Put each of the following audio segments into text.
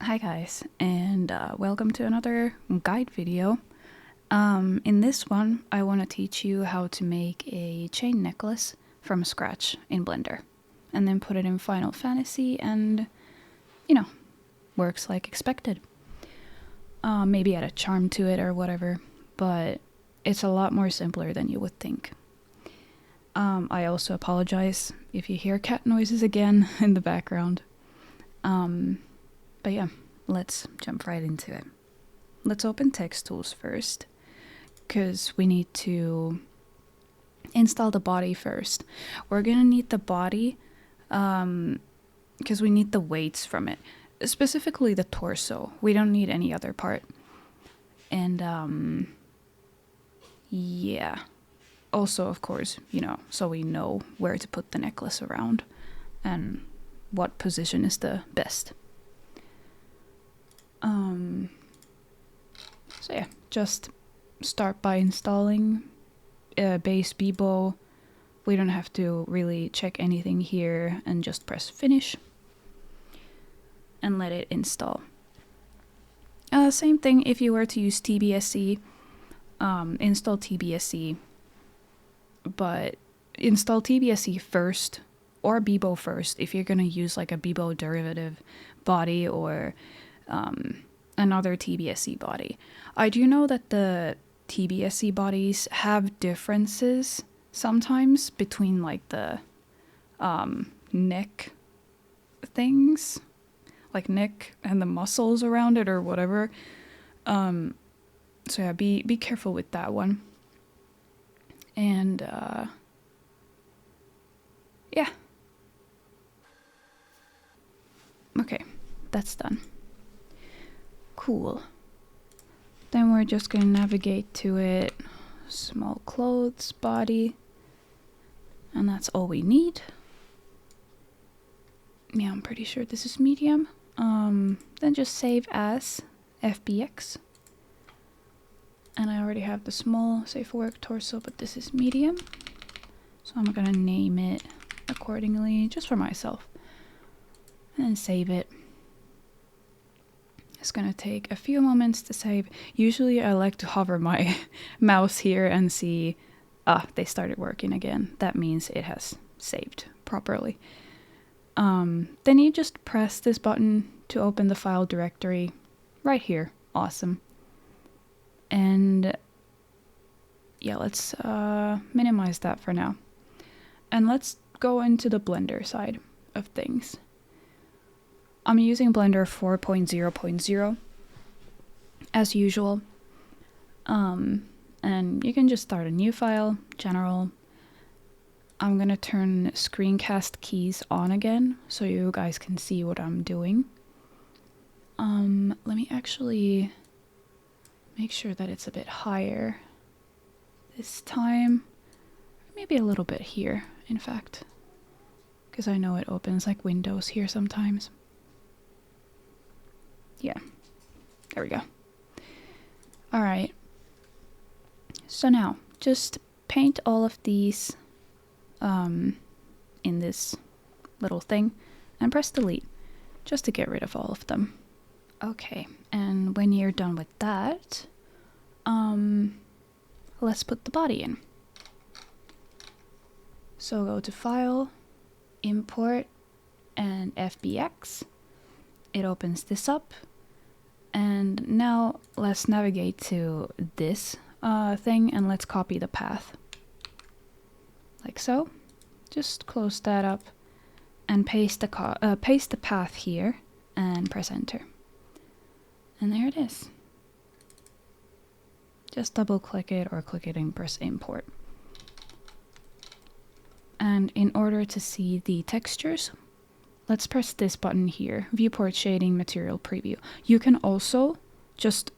Hi guys, and welcome to another guide video. In this one, I want to teach you how to make a chain necklace from scratch in Blender. And then put it in Final Fantasy and, works like expected. Maybe add a charm to it or whatever, but it's a lot more simpler than you would think. I also apologize if you hear cat noises again in the background. But yeah, let's jump right into it. Let's open text tools first, because we need to install the body first. We're gonna need the body because we need the weights from it, specifically the torso. We don't need any other part. And yeah, also of course, so we know where to put the necklace around and what position is the best. So yeah, just start by installing base Bebo. We don't have to really check anything here, and just press finish and let it install. Same thing if you were to use TBSC, install TBSC, but install TBSC first or Bebo first if you're gonna use like a Bebo derivative body or another TBSC body. I do know that the TBSC bodies have differences sometimes between like the neck things, like neck and the muscles around it or whatever. So yeah, be careful with that one. And yeah. Okay, that's done. Cool. Then we're just going to navigate to it. Small clothes, body. And that's all we need. Yeah, I'm pretty sure this is medium. Then just save as FBX. And I already have the small safe for work torso, but this is medium. So I'm going to name it accordingly, just for myself. And then save it. It's gonna take a few moments to save. Usually I like to hover my mouse here and see, they started working again. That means it has saved properly. Then you just press this button to open the file directory right here. Awesome. And yeah, let's minimize that for now. And let's go into the Blender side of things. I'm using Blender 4.0.0 as usual. And you can just start a new file, general. I'm gonna turn screencast keys on again so you guys can see what I'm doing. Let me actually make sure that it's a bit higher this time. Maybe a little bit here, in fact, because I know it opens like windows here sometimes. Yeah, there we go. All right. So now, just paint all of these in this little thing and press delete just to get rid of all of them. Okay, and when you're done with that, let's put the body in. So go to File, Import, and FBX. It opens this up. And now let's navigate to this thing and let's copy the path. Like so. Just close that up and paste the path here and press enter. And there it is. Just double click it or click it and press import. And in order to see the textures, let's press this button here, Viewport Shading Material Preview. You can also just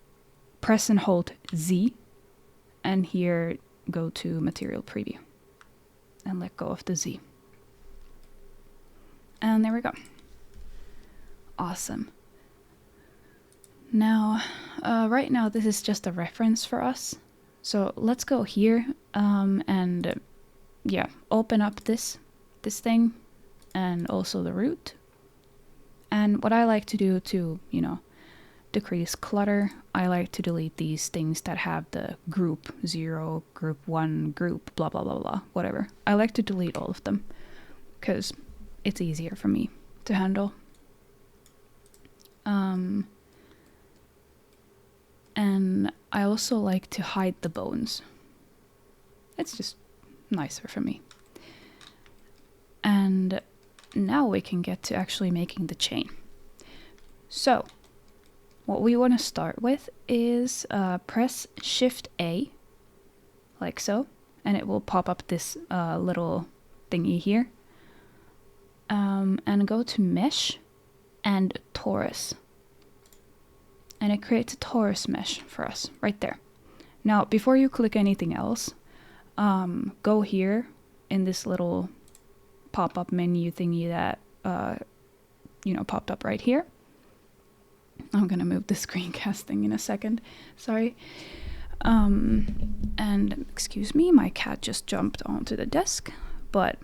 press and hold Z, and here go to Material Preview. And let go of the Z. And there we go. Awesome. Now, right now this is just a reference for us. So let's go here and open up this thing. And also the root. And what I like to do to, decrease clutter, I like to delete these things that have the group 0, group 1, group blah blah blah blah, whatever. I like to delete all of them because it's easier for me to handle. And I also like to hide the bones. It's just nicer for me. And now we can get to actually making the chain. So what we want to start with is press Shift A, like so, and it will pop up this little thingy here. And go to Mesh and Torus. And it creates a torus mesh for us right there. Now, before you click anything else, go here in this little pop-up menu thingy that popped up right here. I'm gonna move the screencast thing in a second. Sorry. And excuse me, my cat just jumped onto the desk, but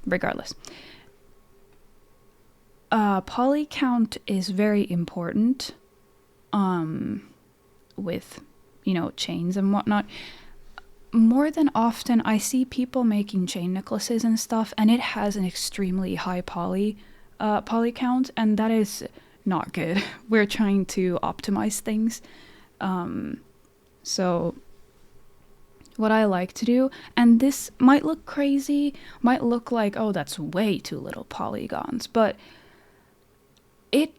regardless. Poly count is very important with, chains and whatnot. More than often, I see people making chain necklaces and stuff, and it has an extremely high poly count, and that is not good. We're trying to optimize things. So what I like to do, and this might look crazy, might look like, oh, that's way too little polygons, but it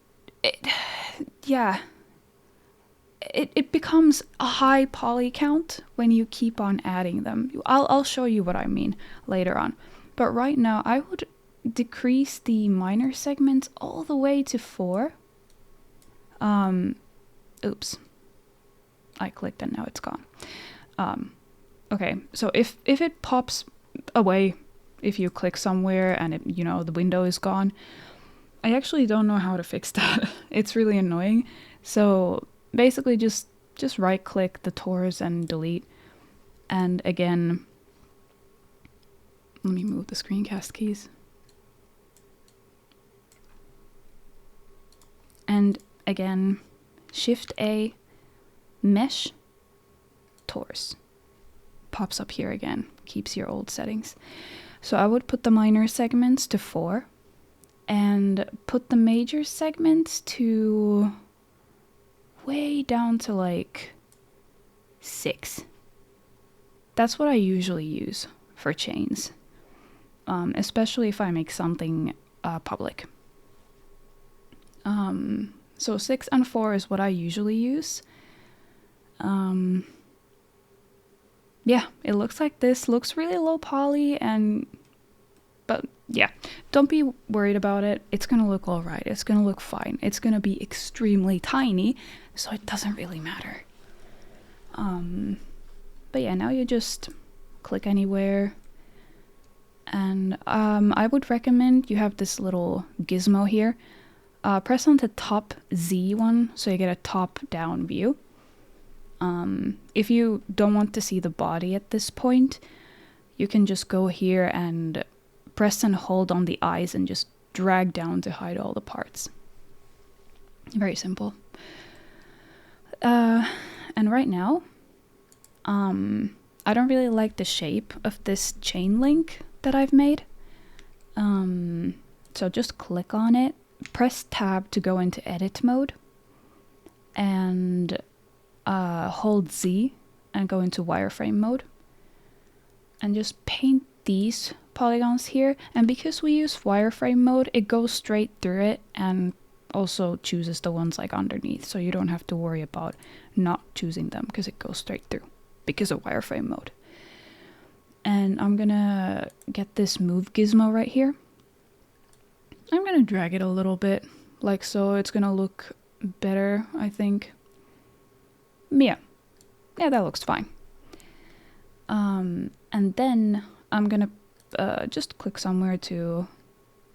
becomes a high poly count when you keep on adding them. I'll show you what I mean later on. But right now, I would decrease the minor segments all the way to 4. Oops. I clicked and now it's gone. Okay, so if it pops away, if you click somewhere and the window is gone, I actually don't know how to fix that. It's really annoying. So basically just right click the torus and delete. And again, let me move the screencast keys. And again, Shift A, Mesh, Torus. Pops up here again, keeps your old settings. So I would put the minor segments to 4 and put the major segments to way down to like 6. That's what I usually use for chains, especially if I make something public. So 6 and 4 is what I usually use. Yeah, it looks like this. Looks really low poly, but yeah, don't be worried about it. It's gonna look alright. It's gonna look fine. It's gonna be extremely tiny, so it doesn't really matter. But yeah, now you just click anywhere. And I would recommend you have this little gizmo here. Press on the top Z one so you get a top-down view. If you don't want to see the body at this point, you can just go here and press and hold on the eyes and just drag down to hide all the parts. Very simple. And right now, I don't really like the shape of this chain link that I've made. So just click on it, press tab to go into edit mode, and hold Z and go into wireframe mode. And just paint these polygons here. And because we use wireframe mode, it goes straight through it and also chooses the ones like underneath. So you don't have to worry about not choosing them because it goes straight through because of wireframe mode. And I'm gonna get this move gizmo right here. I'm gonna drag it a little bit like so. It's gonna look better, I think. Yeah, that looks fine. And then I'm gonna just click somewhere to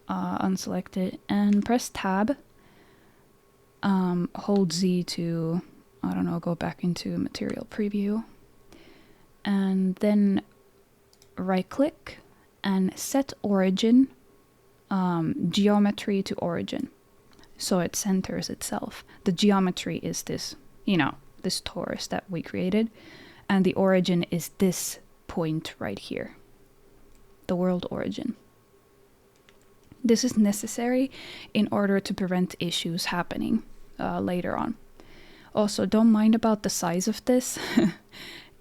unselect it and press tab. Hold Z to, I don't know, go back into material preview. And then right click and set origin geometry to origin. So it centers itself. The geometry is this, this torus that we created. And the origin is this point right here. The world origin. This is necessary in order to prevent issues happening later on. Also, don't mind about the size of this.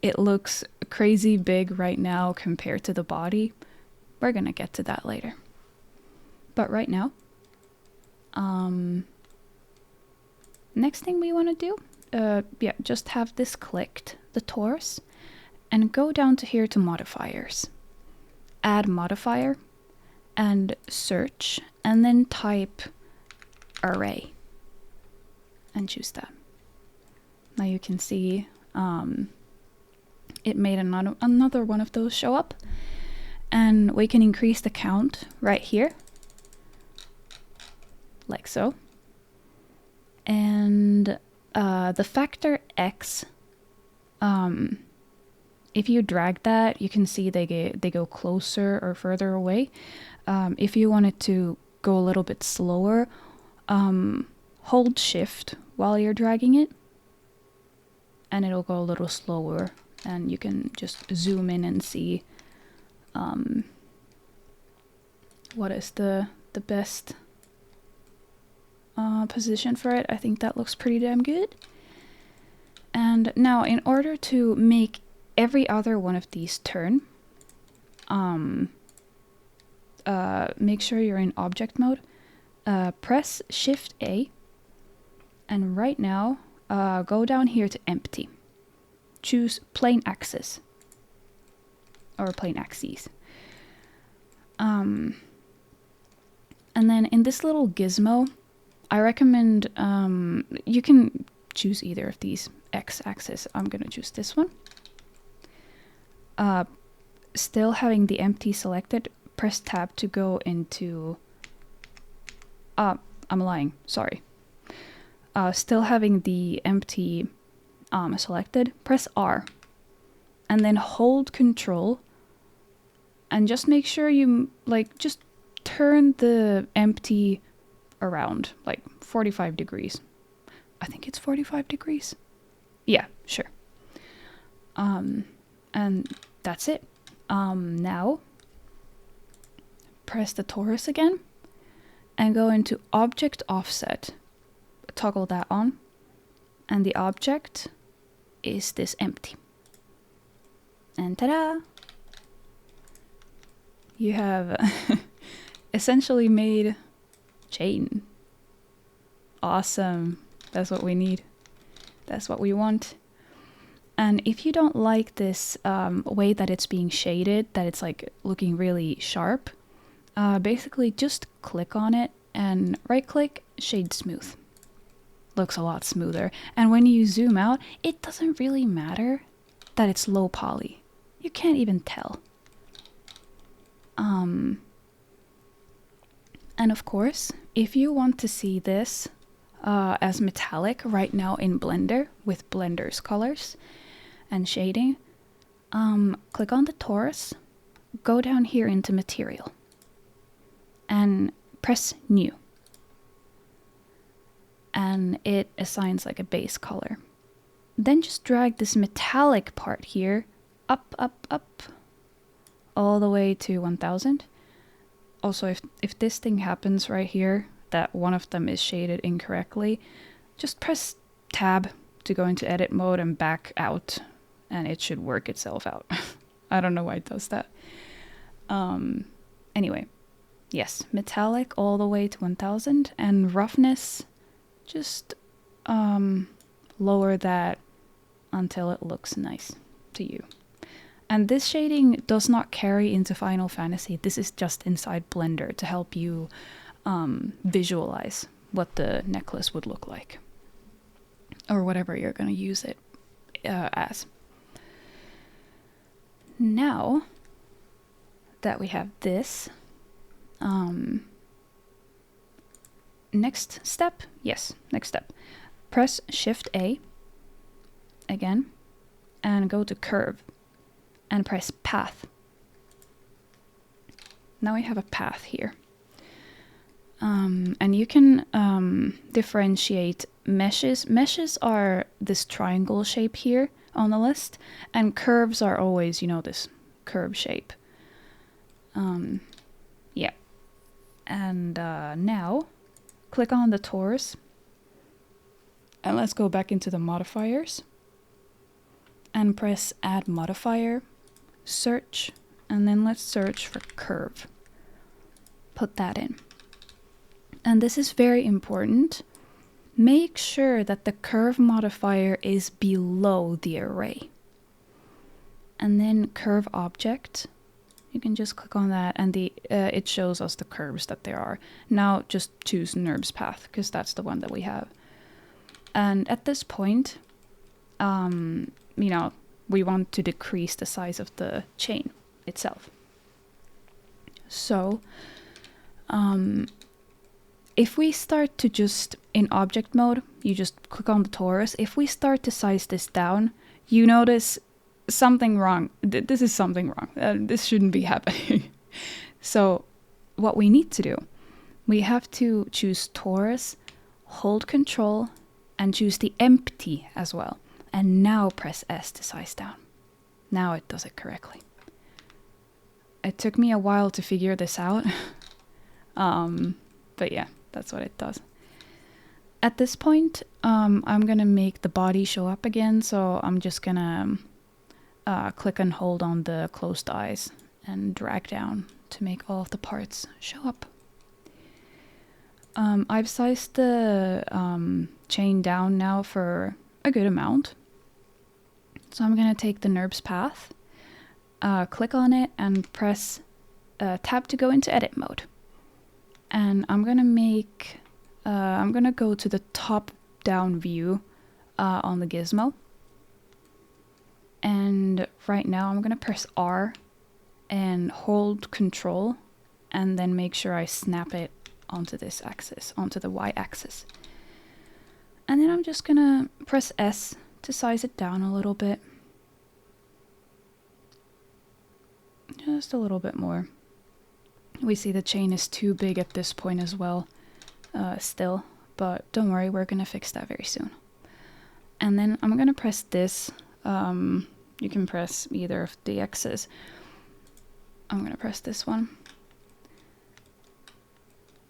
It looks crazy big right now compared to the body. We're gonna get to that later. But right now, next thing we want to do, just have this clicked, the torus, and go down to here to modifiers. Add modifier, and search, and then type array, and choose that. Now you can see it made another one of those show up, and we can increase the count right here, like so. And the factor X, if you drag that, you can see they go closer or further away. If you want it to go a little bit slower, hold shift while you're dragging it, and it'll go a little slower, and you can just zoom in and see what is the best position for it. I think that looks pretty damn good. And now, in order to make every other one of these turn, make sure you're in object mode. Press Shift A, and right now, go down here to empty. Choose plane axis, or plane axes. And then in this little gizmo, I recommend, you can choose either of these x-axis. I'm gonna choose this one. Still having the empty selected, press tab to go into, I'm lying, sorry. Still having the empty selected, press R, and then hold Control, and just make sure you, just turn the empty around, 45 degrees. I think it's 45 degrees. Yeah, sure. And that's it. Now, press the torus again, and go into Object Offset. Toggle that on, and the object is this empty. And ta-da! You have essentially made chain. Awesome. That's what we need. That's what we want. And if you don't like this way that it's being shaded, that it's looking really sharp, basically just click on it and right click, shade smooth. Looks a lot smoother. And when you zoom out, it doesn't really matter that it's low poly. You can't even tell. And of course, if you want to see this as metallic right now in Blender with Blender's colors and shading, click on the torus, go down here into Material, and press New. And it assigns a base color. Then just drag this metallic part here up, up, up, all the way to 1000. Also, if this thing happens right here, that one of them is shaded incorrectly, just press tab to go into edit mode and back out, and it should work itself out. I don't know why it does that. Anyway, yes, metallic all the way to 1000, and roughness, just lower that until it looks nice to you. And this shading does not carry into Final Fantasy. This is just inside Blender to help you visualize what the necklace would look like, or whatever you're going to use it as. Now that we have this, next step, press Shift A again, and go to Curve, and press Path. Now we have a path here. And you can differentiate meshes. Meshes are this triangle shape here on the list, and curves are always, you know, this curve shape. Yeah. And now click on the torus, and let's go back into the modifiers and press add modifier, search, and then let's search for curve. Put that in. And this is very important. Make sure that the curve modifier is below the array. And then curve object, you can just click on that, and it shows us the curves that there are. Now just choose NURBS path, because that's the one that we have. And at this point, you know, we want to decrease the size of the chain itself. So, if we start to just, in object mode, you just click on the torus. If we start to size this down, you notice something wrong. This is something wrong. This shouldn't be happening. So what we need to do, we have to choose torus, hold control, and choose the empty as well. And now press S to size down. Now it does it correctly. It took me a while to figure this out. But yeah, that's what it does. At this point, I'm gonna make the body show up again, so I'm just gonna click and hold on the closed eyes and drag down to make all of the parts show up. I've sized the chain down now for a good amount. So I'm gonna take the NURBS path, click on it, and press tab to go into edit mode. And I'm gonna go to the top down view on the gizmo. And right now I'm gonna press R and hold control, and then make sure I snap it onto this axis, onto the Y axis. And then I'm just gonna press S to size it down a little bit. Just a little bit more. We see the chain is too big at this point as well, still, but don't worry, we're gonna fix that very soon. And then I'm gonna press this. You can press either of the X's. I'm gonna press this one.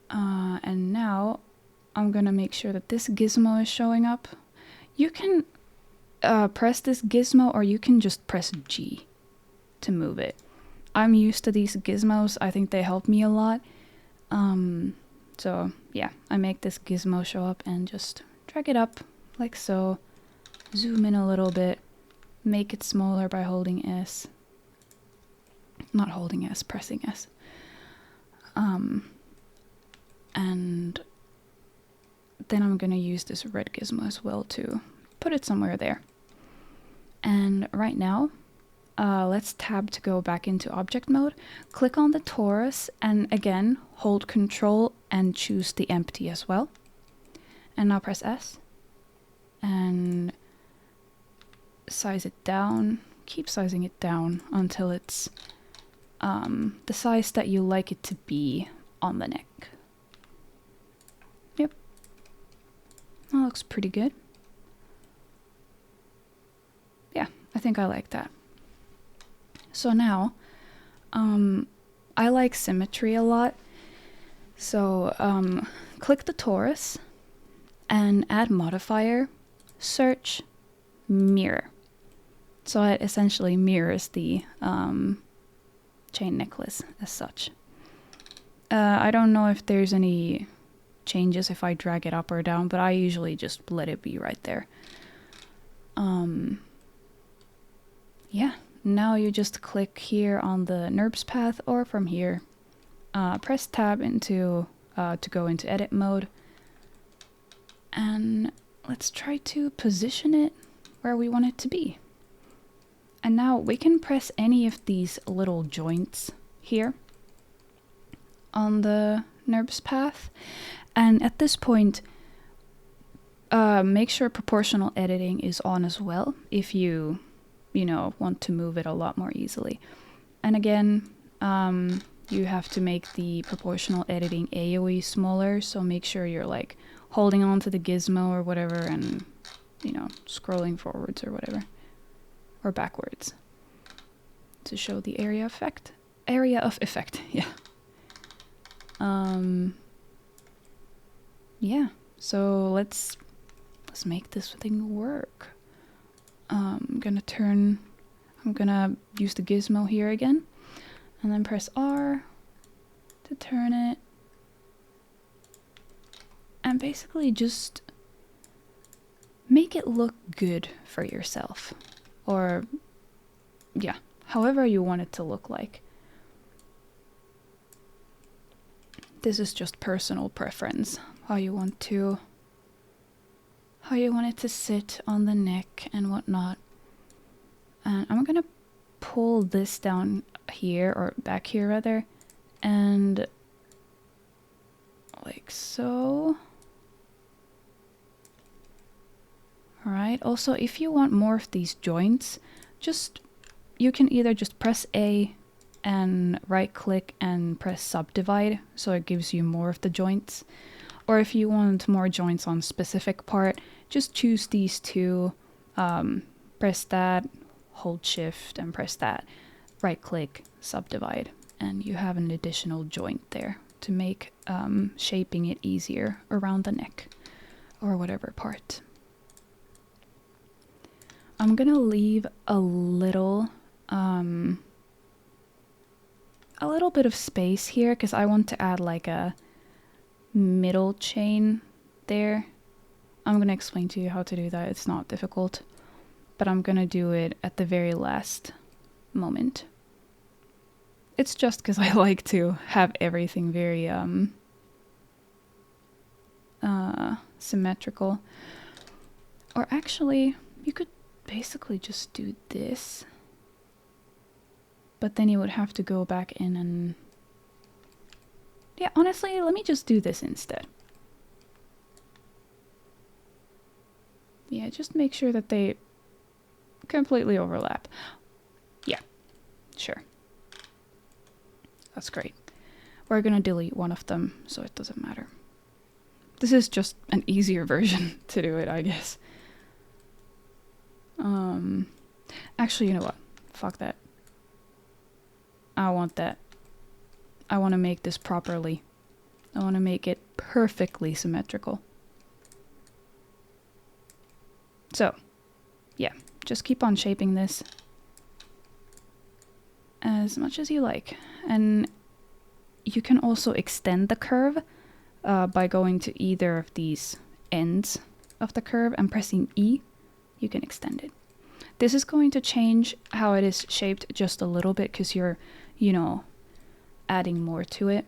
And now I'm gonna make sure that this gizmo is showing up. You can press this gizmo, or you can just press G to move it. I'm used to these gizmos. I think they help me a lot. So yeah, I make this gizmo show up and just drag it up like so. Zoom in a little bit. Make it smaller by holding S. Not holding S, pressing S. And then I'm gonna use this red gizmo as well to put it somewhere there. And right now, let's tab to go back into object mode. Click on the torus, and again, hold control and choose the empty as well. And now press S. And size it down. Keep sizing it down until it's the size that you like it to be on the neck. Yep. That looks pretty good. Yeah, I think I like that. So now, I like symmetry a lot. So click the torus and add modifier, search, mirror. So it essentially mirrors the chain necklace as such. I don't know if there's any changes if I drag it up or down, but I usually just let it be right there. Yeah, now you just click here on the NURBS path, or from here, press tab into to go into edit mode. And let's try to position it where we want it to be. And now we can press any of these little joints here on the NURBS path. And at this point, make sure proportional editing is on as well if you know, want to move it a lot more easily. And again, you have to make the proportional editing AoE smaller, so make sure you're like holding on to the gizmo or whatever and, you know, scrolling forwards or whatever, or backwards to show the area effect. Area of effect, yeah. Yeah, so let's make this thing work. I'm gonna use the gizmo here again, and then press R to turn it, and basically just make it look good for yourself, or yeah, however you want it to look like. This is just personal preference, how you want it to sit on the neck and whatnot. And I'm gonna pull this down here, or back here rather, and like so. Alright, also if you want more of these joints, you can either just press A and right click and press subdivide, so it gives you more of the joints. Or if you want more joints on specific part, just choose these two, press that, hold shift and press that, right click, subdivide, and you have an additional joint there to make shaping it easier around the neck or whatever part. I'm gonna leave a little bit of space here because I want to add like a middle chain there. I'm gonna explain to you how to do that. It's not difficult, but I'm gonna do it at the very last moment. It's just because I like to have everything very symmetrical. Or actually, you could basically just do this, but then you would have to go back in and yeah, honestly, let me just do this instead. Yeah, just make sure that they completely overlap. Yeah, sure. That's great. We're gonna delete one of them, so it doesn't matter. This is just an easier version to do it, I guess. Actually, you know what? Fuck that. I want that. I want to make this properly. I want to make it perfectly symmetrical. So, yeah, just keep on shaping this as much as you like. And you can also extend the curve by going to either of these ends of the curve and pressing E. You can extend it. This is going to change how it is shaped just a little bit because you're, you know, adding more to it.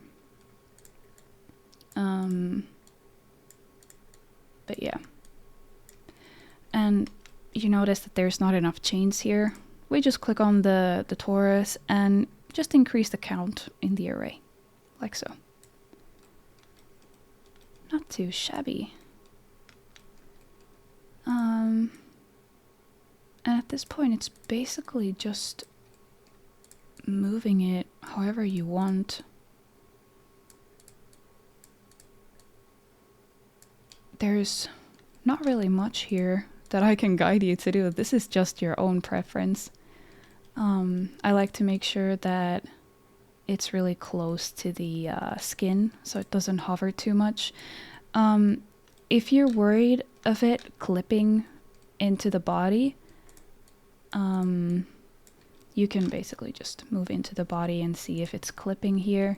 But yeah. And you notice that there's not enough chains here. We just click on the torus and just increase the count in the array, like so. Not too shabby. And at this point, it's basically just moving it however you want. There's not really much here that I can guide you to do. This is just your own preference. I like to make sure that it's really close to the skin so it doesn't hover too much. If you're worried of it clipping into the body, you can basically just move into the body and see if it's clipping here.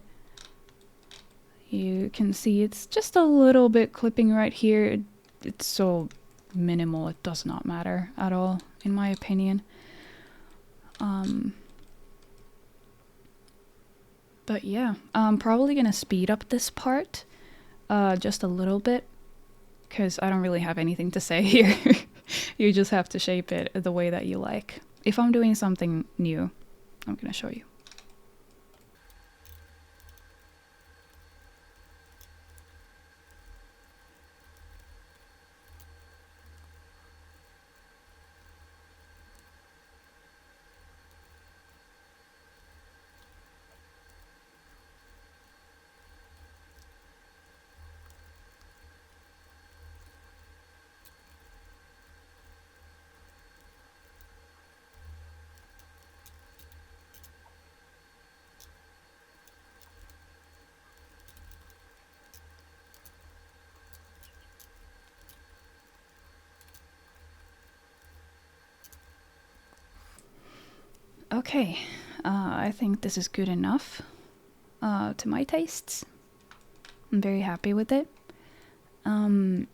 You can see it's just a little bit clipping right here. It's so minimal, it does not matter at all, in my opinion. But yeah, I'm probably gonna speed up this part just a little bit because I don't really have anything to say here. You just have to shape it the way that you like. If I'm doing something new, I'm gonna show you. Okay, I think this is good enough to my tastes. I'm very happy with it. Now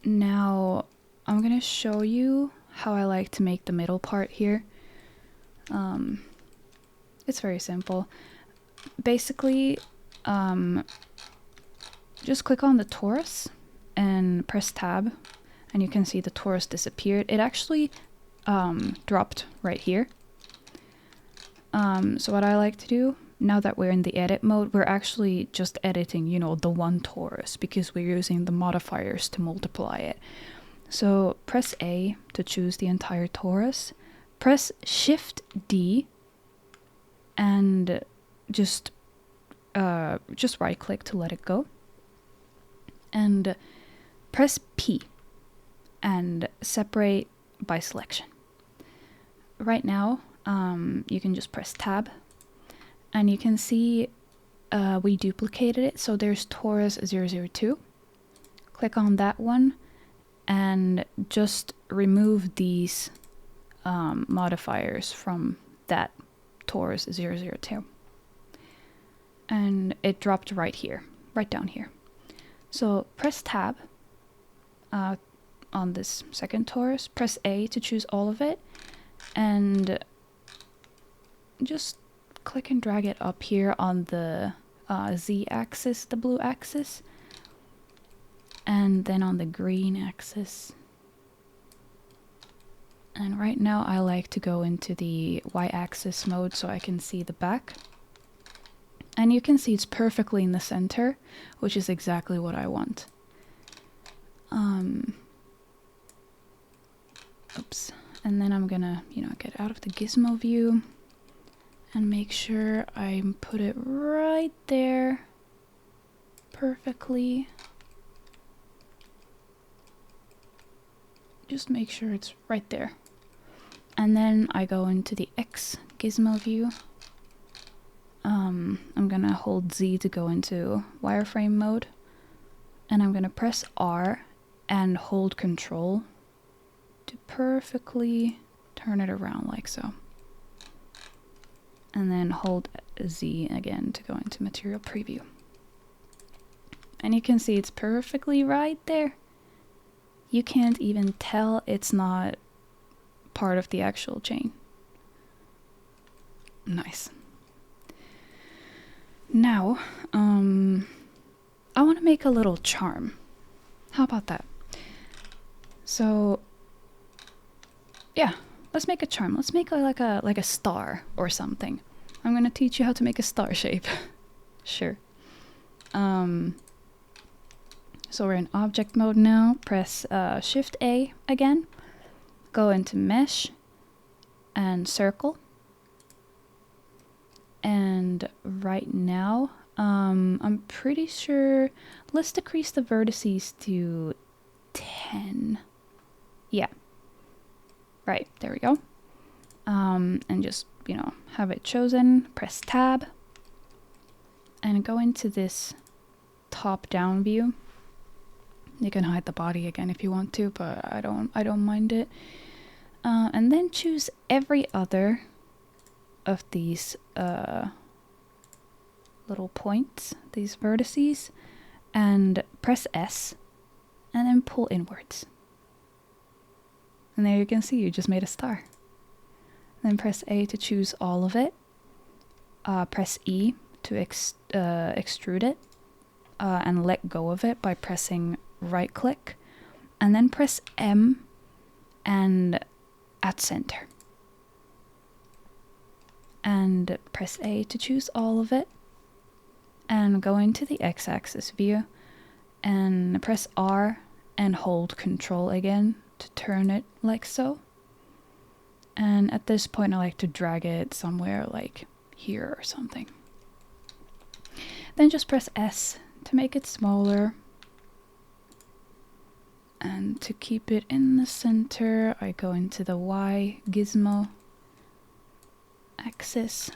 I'm gonna show you how I like to make the middle part here. It's very simple. Basically, just click on the torus and press tab, and you can see the torus disappeared. It actually dropped right here. So what I like to do, now that we're in the edit mode, we're actually just editing, you know, the one torus, because we're using the modifiers to multiply it. So press A to choose the entire torus, press Shift D, and just right click to let it go, and press P and separate by selection. Right now, you can just press tab, and you can see we duplicated it. So there's torus 002. Click on that one and just remove these modifiers from that torus 002. And it dropped right here, right down here. So press tab on this second torus, press A to choose all of it, and just click and drag it up here on the Z-axis, the blue axis, and then on the green axis. And right now I like to go into the Y-axis mode so I can see the back. And you can see it's perfectly in the center, which is exactly what I want. Oops. And then I'm gonna, get out of the gizmo view and make sure I put it right there perfectly. Just make sure it's right there. And then I go into the X gizmo view. I'm gonna hold Z to go into wireframe mode, and I'm gonna press R and hold Control to perfectly turn it around like so. And then hold Z again to go into material preview. And you can see it's perfectly right there. You can't even tell it's not part of the actual chain. Nice. Now, I want to make a little charm. How about that? So, yeah, let's make a charm. Let's make like a star or something. I'm gonna teach you how to make a star shape. Sure. So we're in object mode now. Press Shift A again. Go into mesh and circle. And right now, I'm pretty sure, let's decrease the vertices to 10. Yeah. Right, there we go. And just, have it chosen, press tab, and go into this top-down view. You can hide the body again if you want to, but I don't mind it. And then choose every other of these little points, these vertices, and press S, and then pull inwards. And there you can see you just made a star. Then press A to choose all of it. Press E to extrude it, and let go of it by pressing right click, and then press M and at center. And press A to choose all of it, and go into the X-axis view, and press R and hold Control again to turn it like so. And at this point I like to drag it somewhere like here or something. Then just press S to make it smaller. And to keep it in the center, I go into the Y gizmo axis.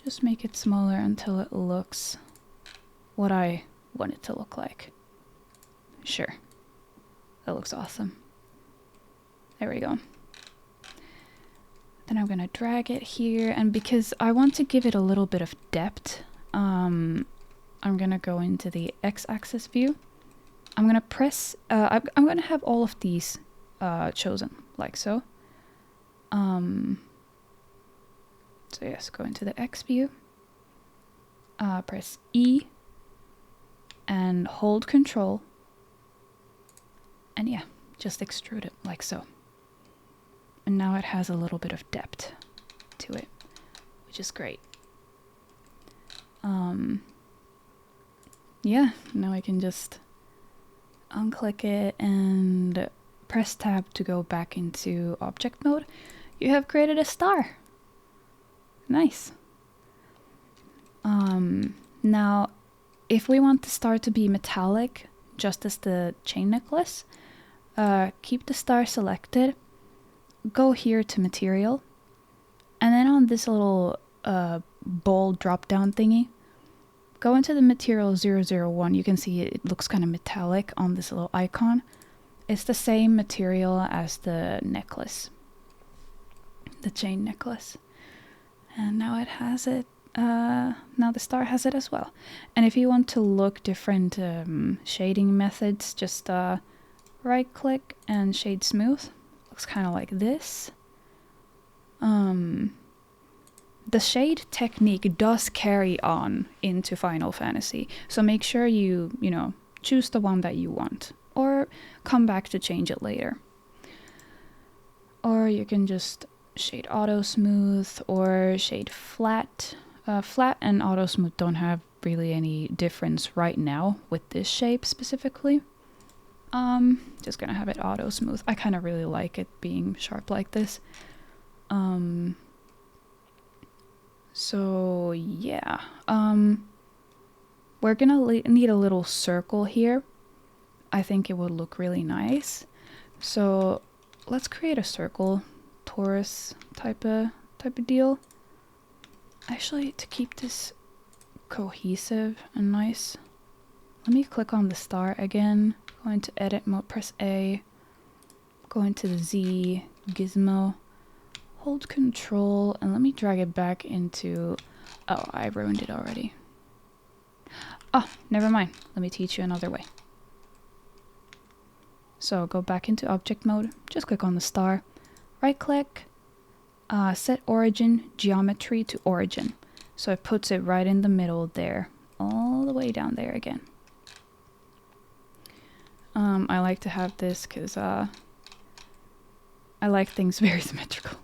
Just make it smaller until it looks what I want it to look like. Sure. That looks awesome. There we go. Then I'm gonna drag it here, and because I want to give it a little bit of depth, I'm gonna go into the x-axis view. I'm gonna press, I'm gonna have all of these chosen, like so. So yes, go into the X view, press E, and hold Control, and yeah, just extrude it like so. And now it has a little bit of depth to it, which is great. Yeah, now I can just unclick it and press tab to go back into object mode. You have created a star. Nice. Now, if we want the star to be metallic, just as the chain necklace, keep the star selected, go here to material, and then on this little ball drop down thingy, go into the material 001. You can see it looks kind of metallic on this little icon. It's the same material as the necklace, the chain necklace. And now it has it, now the star has it as well. And if you want to look different shading methods, just right click and shade smooth. Looks kind of like this. The shade technique does carry on into Final Fantasy, so make sure you choose the one that you want, or come back to change it later. Or you can just shade auto smooth or shade flat. Flat and auto smooth don't have really any difference right now with this shape specifically. Just gonna have it auto smooth. I kind of really like it being sharp like this. So yeah, we're gonna need a little circle here. I think it would look really nice. So let's create a circle, torus type of deal. Actually, to keep this cohesive and nice, let me click on the star again. Go into edit mode, press A. Go into the Z gizmo. Hold Control, and let me drag it back into... Oh, I ruined it already. Oh, never mind. Let me teach you another way. So go back into object mode, just click on the star, right click, set origin geometry to origin. So it puts it right in the middle there, all the way down there again. I like to have this because I like things very symmetrical.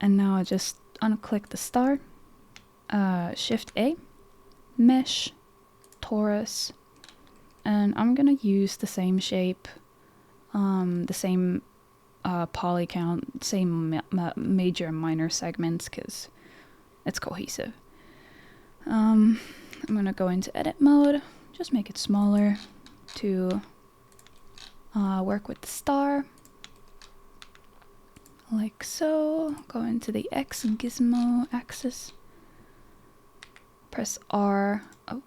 And now I just unclick the star, Shift A, Mesh, Torus, and I'm gonna use the same shape, the same poly count, same major and minor segments because it's cohesive. I'm gonna go into edit mode, just make it smaller to work with the star. Like so. Go into the X gizmo axis. Press R. Oh,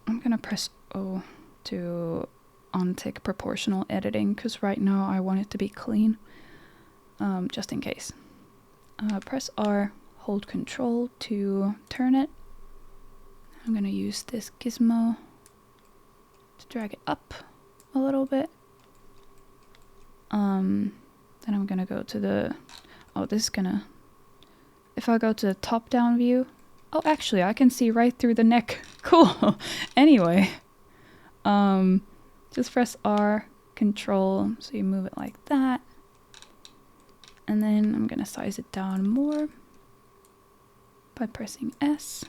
I'm gonna press O to untick proportional editing because right now I want it to be clean. Just in case. Press R, hold Control to turn it. I'm gonna use this gizmo to drag it up a little bit. Then I'm gonna go to the... Oh, this is gonna... If I go to the top-down view... Oh, actually, I can see right through the neck. Cool. Anyway. Just press R, Control, so you move it like that. And then I'm gonna size it down more by pressing S.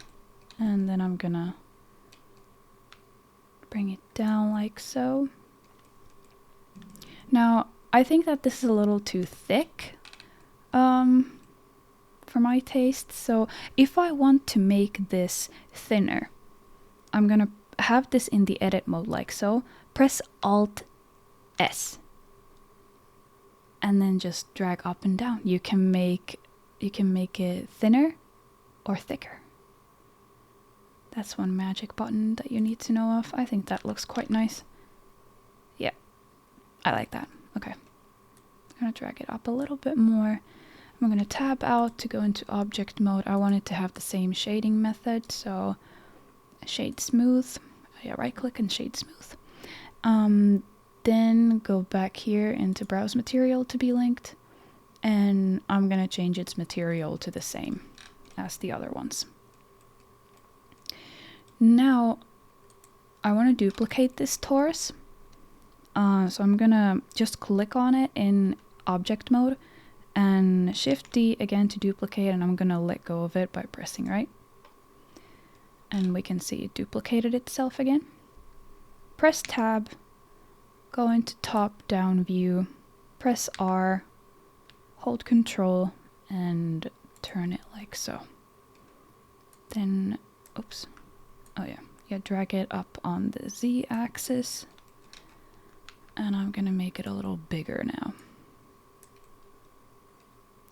And then I'm gonna bring it down like so. Now, I think that this is a little too thick for my taste. So if I want to make this thinner, I'm gonna have this in the edit mode like so. Press Alt S. And then just drag up and down. You can make it thinner or thicker. That's one magic button that you need to know of. I think that looks quite nice. Yeah, I like that. Okay. I'm gonna drag it up a little bit more. I'm going to tab out to go into object mode. I want it to have the same shading method, so shade smooth. Yeah, right click and shade smooth. Then go back here into browse material to be linked, and I'm going to change its material to the same as the other ones. Now I want to duplicate this torus, so I'm gonna just click on it in object mode and Shift D again to duplicate, and I'm gonna let go of it by pressing right, and we can see it duplicated itself again. Press tab, go into top down view, press R, hold control and turn it like so. Then oops, oh yeah, drag it up on the Z axis, and I'm gonna make it a little bigger now.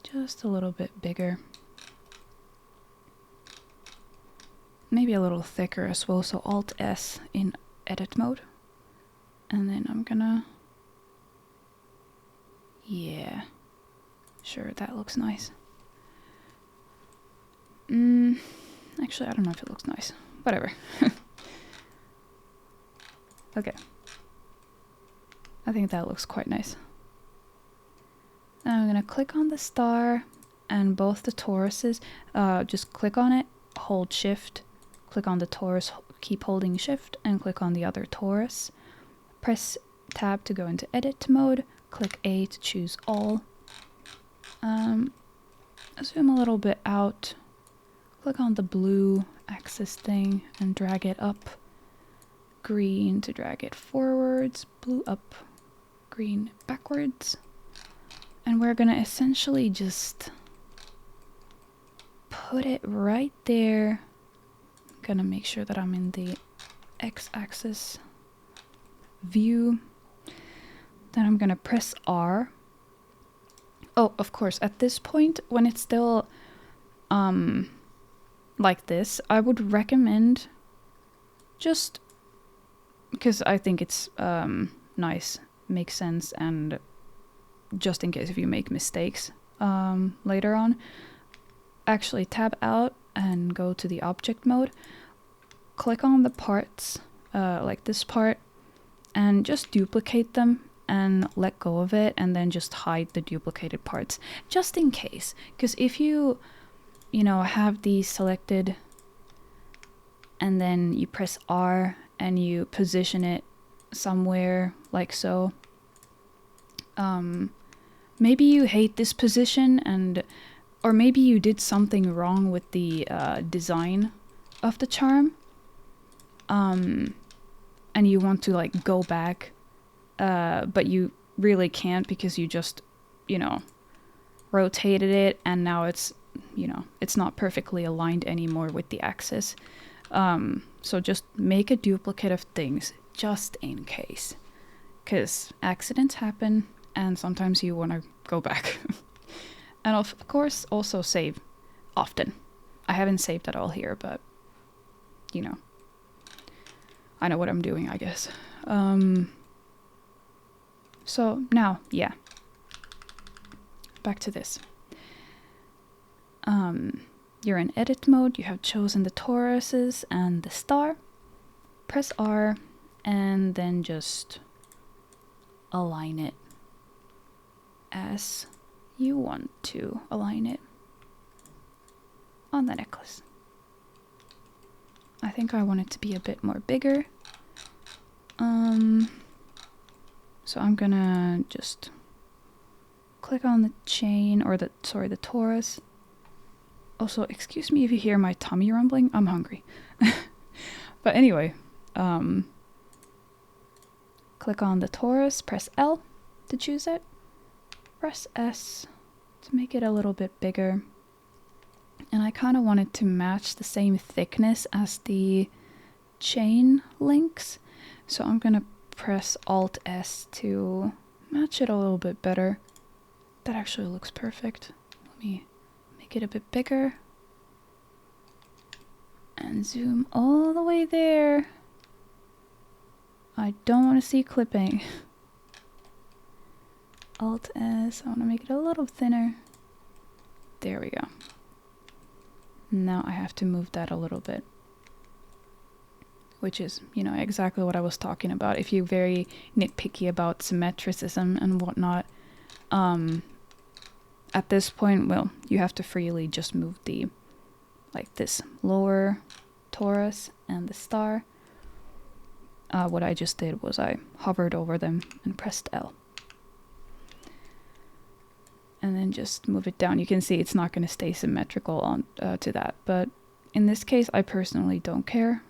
Just a little bit bigger. Maybe a little thicker as well, so Alt S in edit mode. And then I'm gonna, yeah, sure, that looks nice. Actually, I don't know if it looks nice. Whatever. Okay. I think that looks quite nice. Now I'm gonna click on the star and both the toruses, just click on it, hold shift, click on the torus, keep holding shift, and click on the other torus. Press tab to go into edit mode, click A to choose all. Zoom a little bit out, click on the blue axis thing and drag it up. Green to drag it forwards, blue up, green backwards. And we're gonna essentially just put it right there. I'm gonna make sure that I'm in the x-axis view. Then I'm gonna press R. Oh, of course, at this point, when it's still like this, I would recommend just, because I think it's nice, makes sense, and just in case if you make mistakes later on, actually tab out and go to the object mode, click on the parts like this part and just duplicate them and let go of it, and then just hide the duplicated parts just in case, because if you have these selected and then you press R and you position it somewhere like so, maybe you hate this position, or maybe you did something wrong with the design of the charm, and you want to like go back, but you really can't because you just rotated it, and now it's it's not perfectly aligned anymore with the axis. So just make a duplicate of things just in case, because accidents happen and sometimes you want to go back. And of course also save often. I haven't saved at all here, but I know what I'm doing, I guess. So now, yeah, back to this. You're in edit mode, you have chosen the toruses and the star. Press R and then just align it as you want to align it on the necklace. I think I want it to be a bit more bigger. So I'm gonna just click on the chain, or the torus. Also, excuse me if you hear my tummy rumbling, I'm hungry. But anyway, click on the torus, press L to choose it, press S to make it a little bit bigger. And I kind of want it to match the same thickness as the chain links. So I'm gonna press Alt S to match it a little bit better. That actually looks perfect. Let me make it a bit bigger. And zoom all the way there. I don't want to see clipping. Alt S, I want to make it a little thinner. There we go. Now I have to move that a little bit. Which is, you know, exactly what I was talking about. If you're very nitpicky about symmetricism and whatnot, at this point, well, you have to freely just move the, like this lower torus and the star. What I just did was I hovered over them and pressed L. And then just move it down. You can see it's not going to stay symmetrical on to that. But in this case, I personally don't care.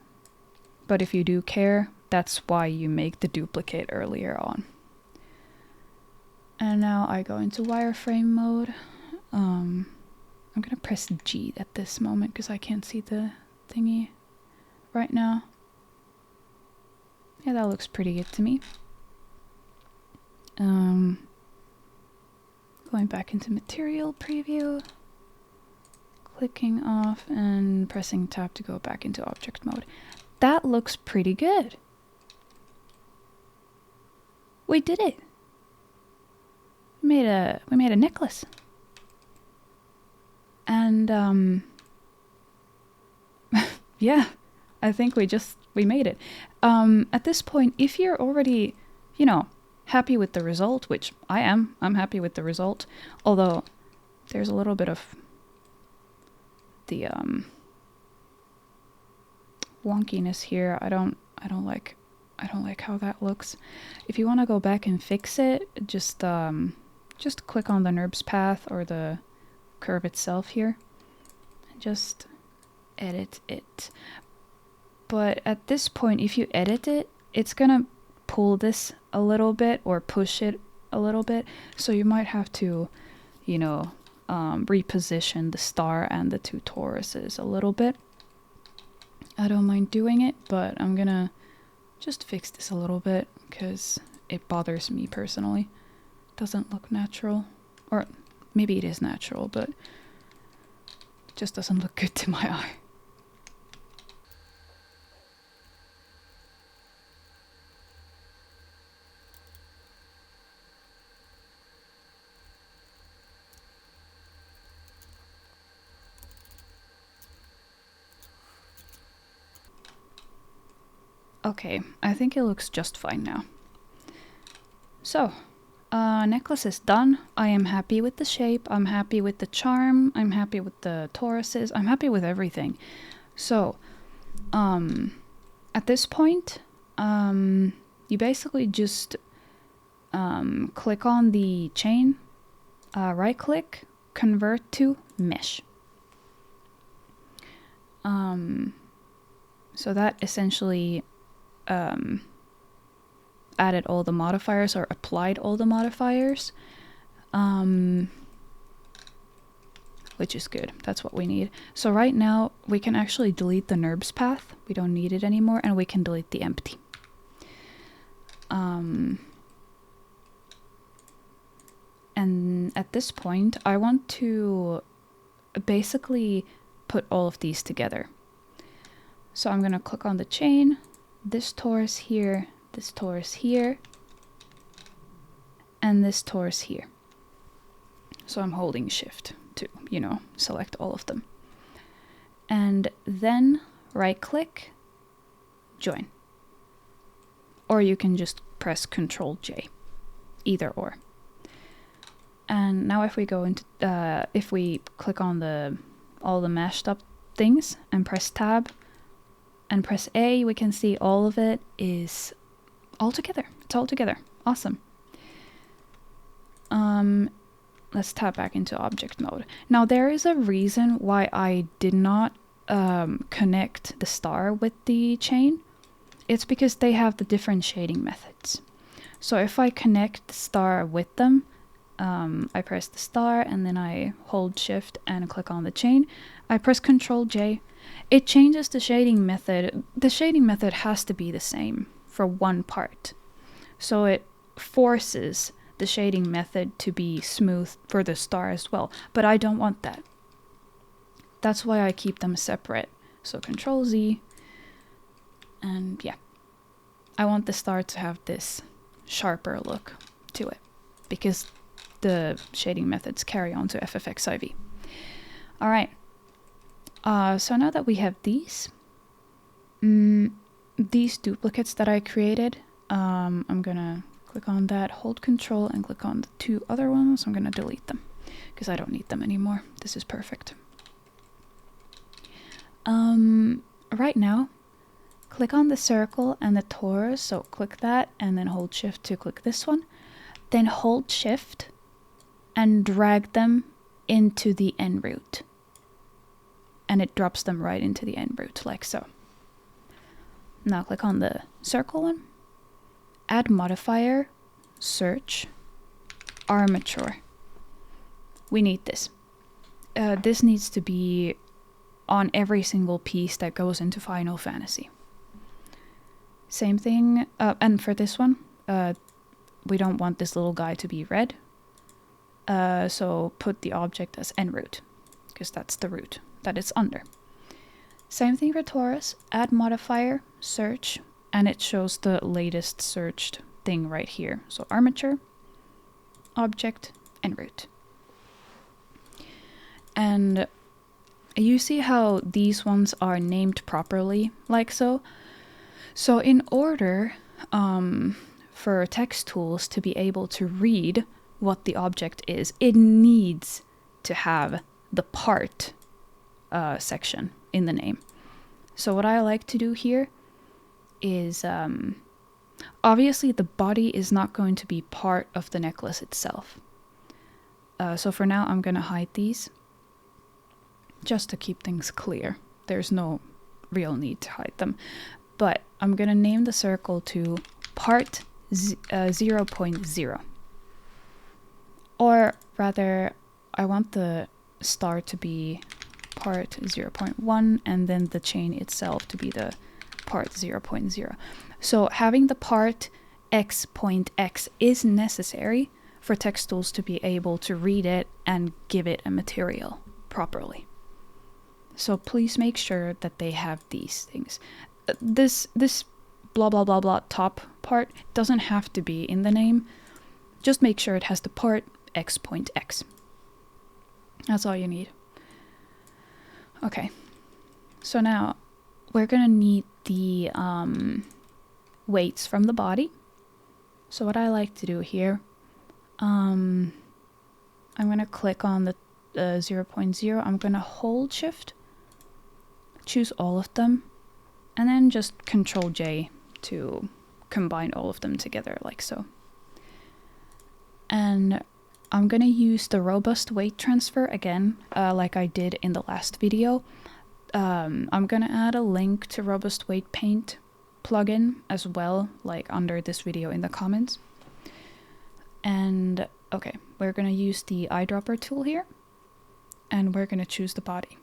But if you do care, that's why you make the duplicate earlier on. And now I go into wireframe mode. I'm going to press G at this moment because I can't see the thingy right now. Yeah, that looks pretty good to me. Going back into material preview, clicking off and pressing tab to go back into object mode. That looks pretty good. We did it. We made a necklace. And yeah, I think we made it. At this point, if you're already, you know, happy with the result, which I'm happy with the result, although there's a little bit of the wonkiness here. I don't like how that looks. If you want to go back and fix it, just click on the NURBS path or the curve itself here and just edit it. But at this point, if you edit it, it's gonna pull this a little bit or push it a little bit, so you might have to, you know, reposition the star and the two toruses a little bit. I don't mind doing it, but I'm gonna just fix this a little bit because it bothers me personally. Doesn't look natural, or maybe it is natural, but it just doesn't look good to my eye. Okay, I think it looks just fine now. So, necklace is done. I am happy with the shape, I'm happy with the charm, I'm happy with the toruses, I'm happy with everything. So, at this point, you basically just click on the chain, right click, convert to mesh. So that essentially added all the modifiers or applied all the modifiers, which is good. That's what we need. So right now we can actually delete the NURBS path. We don't need it anymore, and we can delete the empty. And at this point, I want to basically put all of these together. So I'm going to click on the chain, this torus here, this torus here, and this torus here. So I'm holding shift to, you know, select all of them. And then right click, join. Or you can just press Ctrl J, either or. And now if we go into, if we click on all the mashed up things and press tab and press A, we can see all of it is all together. It's all together. Awesome. Let's tab back into object mode. Now there is a reason why I did not connect the star with the chain. It's because they have the different shading methods. So if I connect the star with them, I press the star and then I hold shift and click on the chain. I press Ctrl J. It changes the shading method. The shading method has to be the same for one part. So it forces the shading method to be smooth for the star as well. But I don't want that. That's why I keep them separate. So Ctrl Z. And yeah. I want the star to have this sharper look to it, because the shading methods carry on to ffxiv. All right. So now that we have these duplicates that I created, I'm gonna click on that, hold Control, and click on the 2 other ones. I'm gonna delete them because I don't need them anymore. This is perfect. Right now, click on the circle and the torus. So click that and then hold Shift to click this one. Then hold Shift and drag them into the end root. And it drops them right into the end root, like so. Now click on the circle one, add modifier, search, armature. We need this. This needs to be on every single piece that goes into Final Fantasy. Same thing, and for this one, we don't want this little guy to be red. So put the object as en root, because that's the root that it's under. Same thing for torus, add modifier, search, and it shows the latest searched thing right here. So armature, object, en root. And you see how these ones are named properly, like so. So in order for text tools to be able to read what the object is, it needs to have the part section in the name. So what I like to do here is, obviously the body is not going to be part of the necklace itself. So for now I'm going to hide these, just to keep things clear. There's no real need to hide them. But I'm going to name the circle to part 0.0. Or rather, I want the star to be part 0.1 and then the chain itself to be the part 0.0. So having the part x.x is necessary for text tools to be able to read it and give it a material properly. So please make sure that they have these things. This blah blah blah blah top part doesn't have to be in the name. Just make sure it has the part x.x. That's all you need. Okay, so now we're gonna need the weights from the body. So what I like to do here, I'm gonna click on the 0.0. I'm gonna hold Shift, choose all of them, and then just Control J to combine all of them together, like so. And I'm gonna use the robust weight transfer again, like I did in the last video. I'm gonna add a link to robust weight paint plugin as well, like under this video in the comments. And okay, we're gonna use the eyedropper tool here, and we're gonna choose the body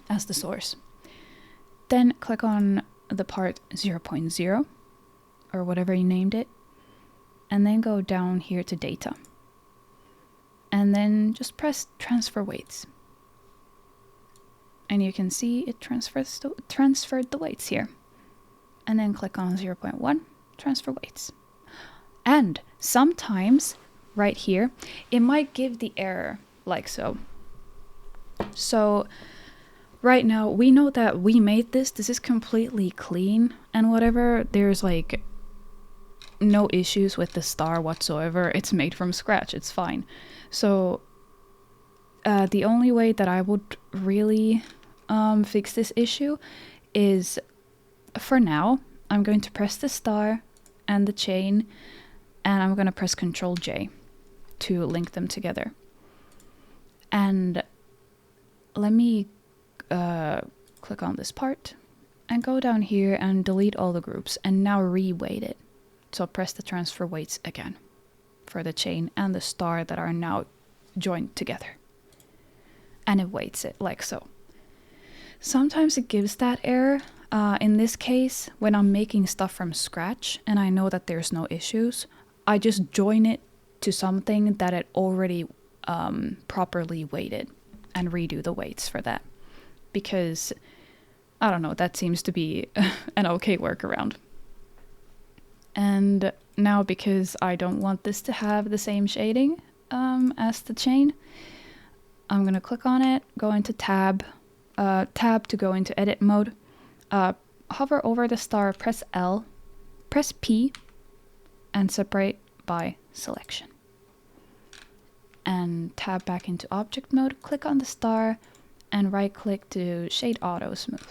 as the source. Then click on the part 0.0 or whatever you named it, and then go down here to data. And then just press transfer weights. And you can see it transferred the weights here. And then click on 0.1, transfer weights. And sometimes, right here, it might give the error like so. So right now, we know that we made this. This is completely clean and whatever. There's like no issues with the star whatsoever. It's made from scratch. It's fine. So the only way that I would really fix this issue is, for now, I'm going to press the star and the chain, and I'm going to press Control J to link them together. And let me click on this part and go down here and delete all the groups and now re-weight it. So press the transfer weights again for the chain and the star that are now joined together. And it weights it like so. Sometimes it gives that error. In this case, when I'm making stuff from scratch and I know that there's no issues, I just join it to something that it already properly weighted and redo the weights for that. Because, I don't know, that seems to be an okay workaround. And now, because I don't want this to have the same shading as the chain, I'm gonna click on it, go into tab to go into edit mode, hover over the star, press L, press P, and separate by selection. And tab back into object mode, click on the star, and right click to shade auto smooth.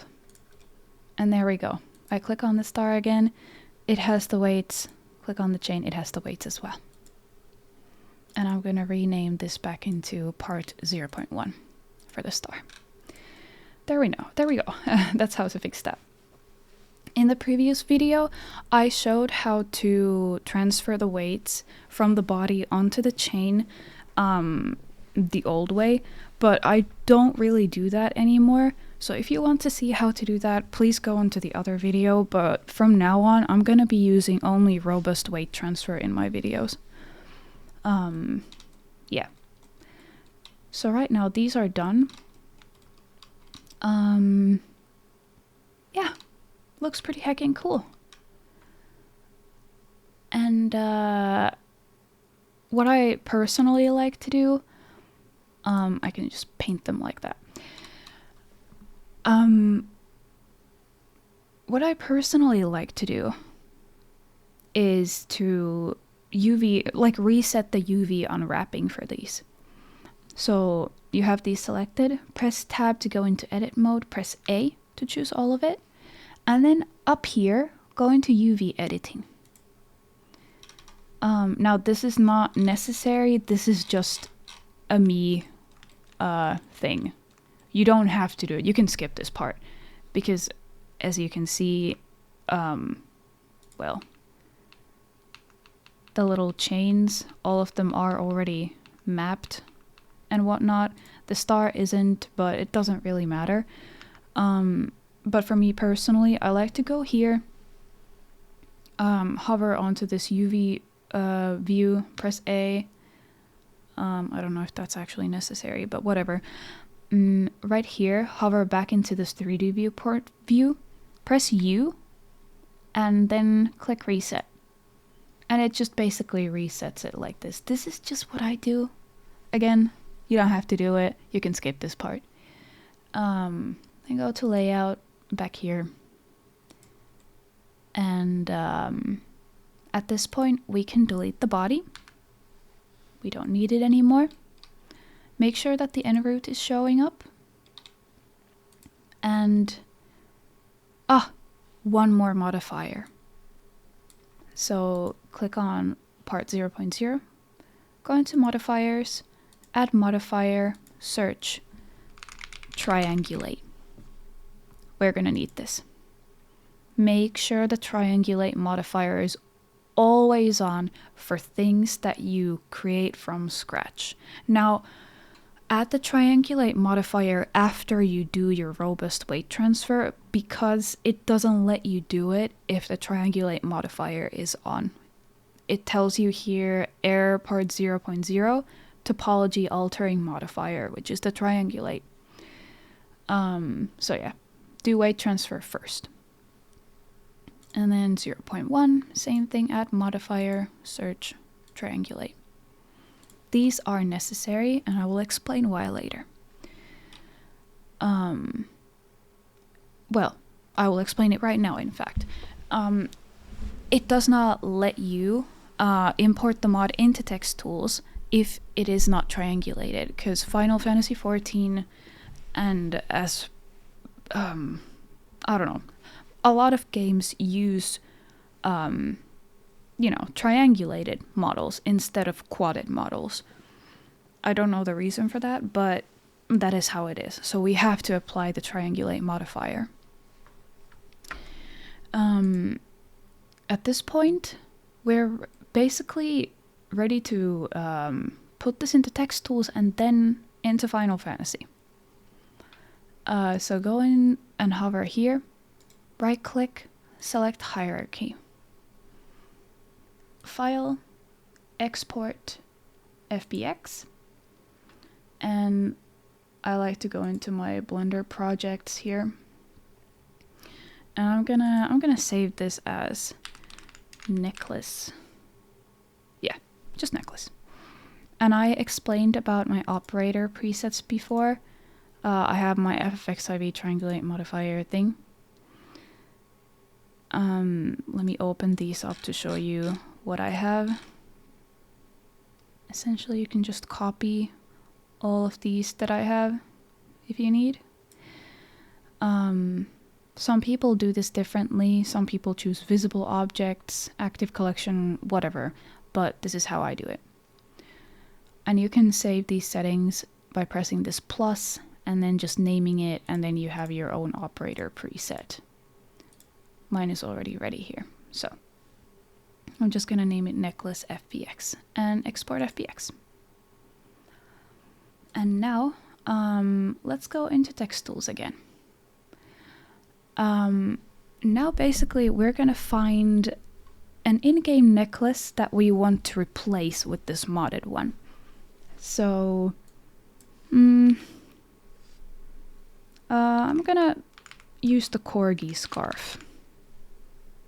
And there we go. I click on the star again, it has the weights, click on the chain, it has the weights as well. And I'm gonna rename this back into part 0.1 for the star. There we go. That's how to fix that. In the previous video, I showed how to transfer the weights from the body onto the chain the old way, but I don't really do that anymore. So if you want to see how to do that, please go into the other video, but from now on, I'm gonna be using only robust weight transfer in my videos. Yeah. So right now, these are done. Yeah, looks pretty heckin' cool. And what I personally like to do, I can just paint them like that. What I personally like to do is to reset the UV unwrapping for these. So you have these selected, press tab to go into edit mode, press A to choose all of it, and then up here, go into UV editing. Now this is not necessary, this is just a me thing. You don't have to do it, you can skip this part, because as you can see, well, the little chains, all of them are already mapped and whatnot. The star isn't, but it doesn't really matter. But for me personally, I like to go here, hover onto this UV view, press A. I don't know if that's actually necessary, but whatever. Right here, hover back into this 3D viewport view, press U, and then click reset. And it just basically resets it like this. This is just what I do. Again, you don't have to do it. You can skip this part. Then go to layout back here. And at this point, we can delete the body. We don't need it anymore. Make sure that the en route is showing up. And one more modifier. So click on part 0.0, go into modifiers, add modifier, search, triangulate. We're gonna need this. Make sure the triangulate modifier is always on for things that you create from scratch. Now, add the triangulate modifier after you do your robust weight transfer, because it doesn't let you do it if the triangulate modifier is on. It tells you here error part 0.0 topology altering modifier, which is the triangulate. So yeah, do weight transfer first. And then 0.1, same thing, add modifier, search, triangulate. These are necessary, and I will explain why later. Well, I will explain it right now, in fact. It does not let you import the mod into text tools if it is not triangulated, because Final Fantasy XIV and as, I don't know, a lot of games use, triangulated models instead of quadded models. I don't know the reason for that, but that is how it is. So we have to apply the triangulate modifier. At this point, we're basically ready to put this into text tools and then into Final Fantasy. So go in and hover here, right click, select hierarchy. File, export, FBX, and I like to go into my Blender projects here, and I'm gonna save this as necklace. Yeah, just necklace. And I explained about my operator presets before. I have my ffxiv triangulate modifier thing. Let me open these up to show you what I have. Essentially, you can just copy all of these that I have if you need. Some people do this differently. Some people choose visible objects, active collection, whatever. But this is how I do it. And you can save these settings by pressing this plus and then just naming it, and then you have your own operator preset. Mine is already ready here. So I'm just going to name it necklace FBX and export FBX. And now let's go into text tools again. Now basically we're going to find an in-game necklace that we want to replace with this modded one. So I'm gonna use the corgi scarf.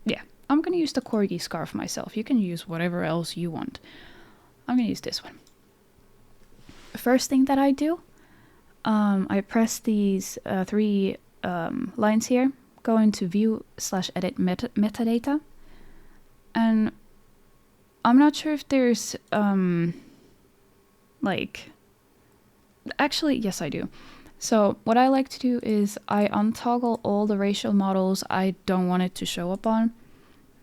Yeah, I'm gonna use the corgi scarf myself. You can use whatever else you want. I'm gonna use this one. The first thing that I do, I press these three lines here, go into view/edit metadata, and I'm not sure if there's actually, yes I do. So what I like to do is I untoggle all the racial models I don't want it to show up on.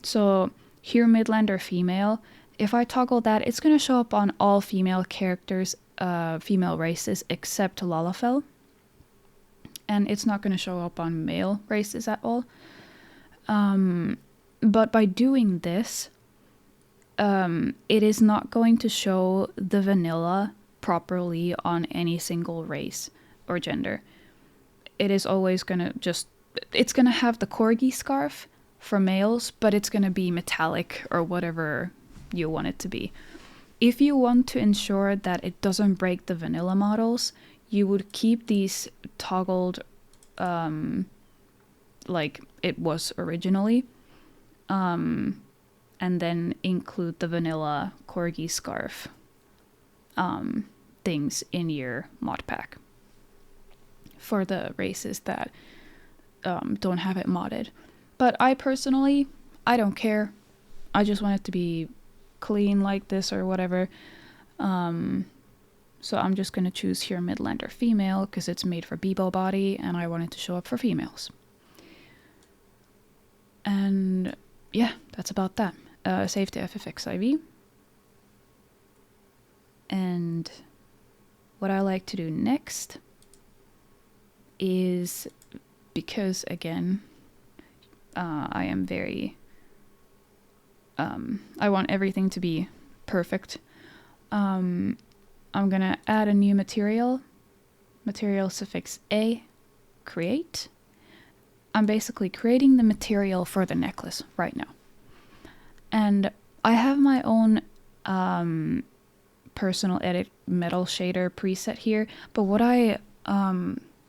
So here Midlander female, if I toggle that, it's going to show up on all female characters, female races except Lalafell. And it's not going to show up on male races at all. But by doing this, it is not going to show the vanilla properly on any single race or gender. It is always going to it's going to have the corgi scarf for males, but it's going to be metallic or whatever you want it to be. If you want to ensure that it doesn't break the vanilla models, you would keep these toggled like it was originally, and then include the vanilla corgi scarf things in your mod pack for the races that don't have it modded. But I personally, I don't care. I just want it to be clean like this or whatever. So I'm just going to choose here Midlander female because it's made for Bebo body and I want it to show up for females. And yeah, that's about that. Save to ffxiv. And what I like to do next is, because again, I am very, I want everything to be perfect. I'm gonna add a new material suffix a, create. I'm basically creating the material for the necklace right now. And I have my own personal edit metal shader preset here, but what I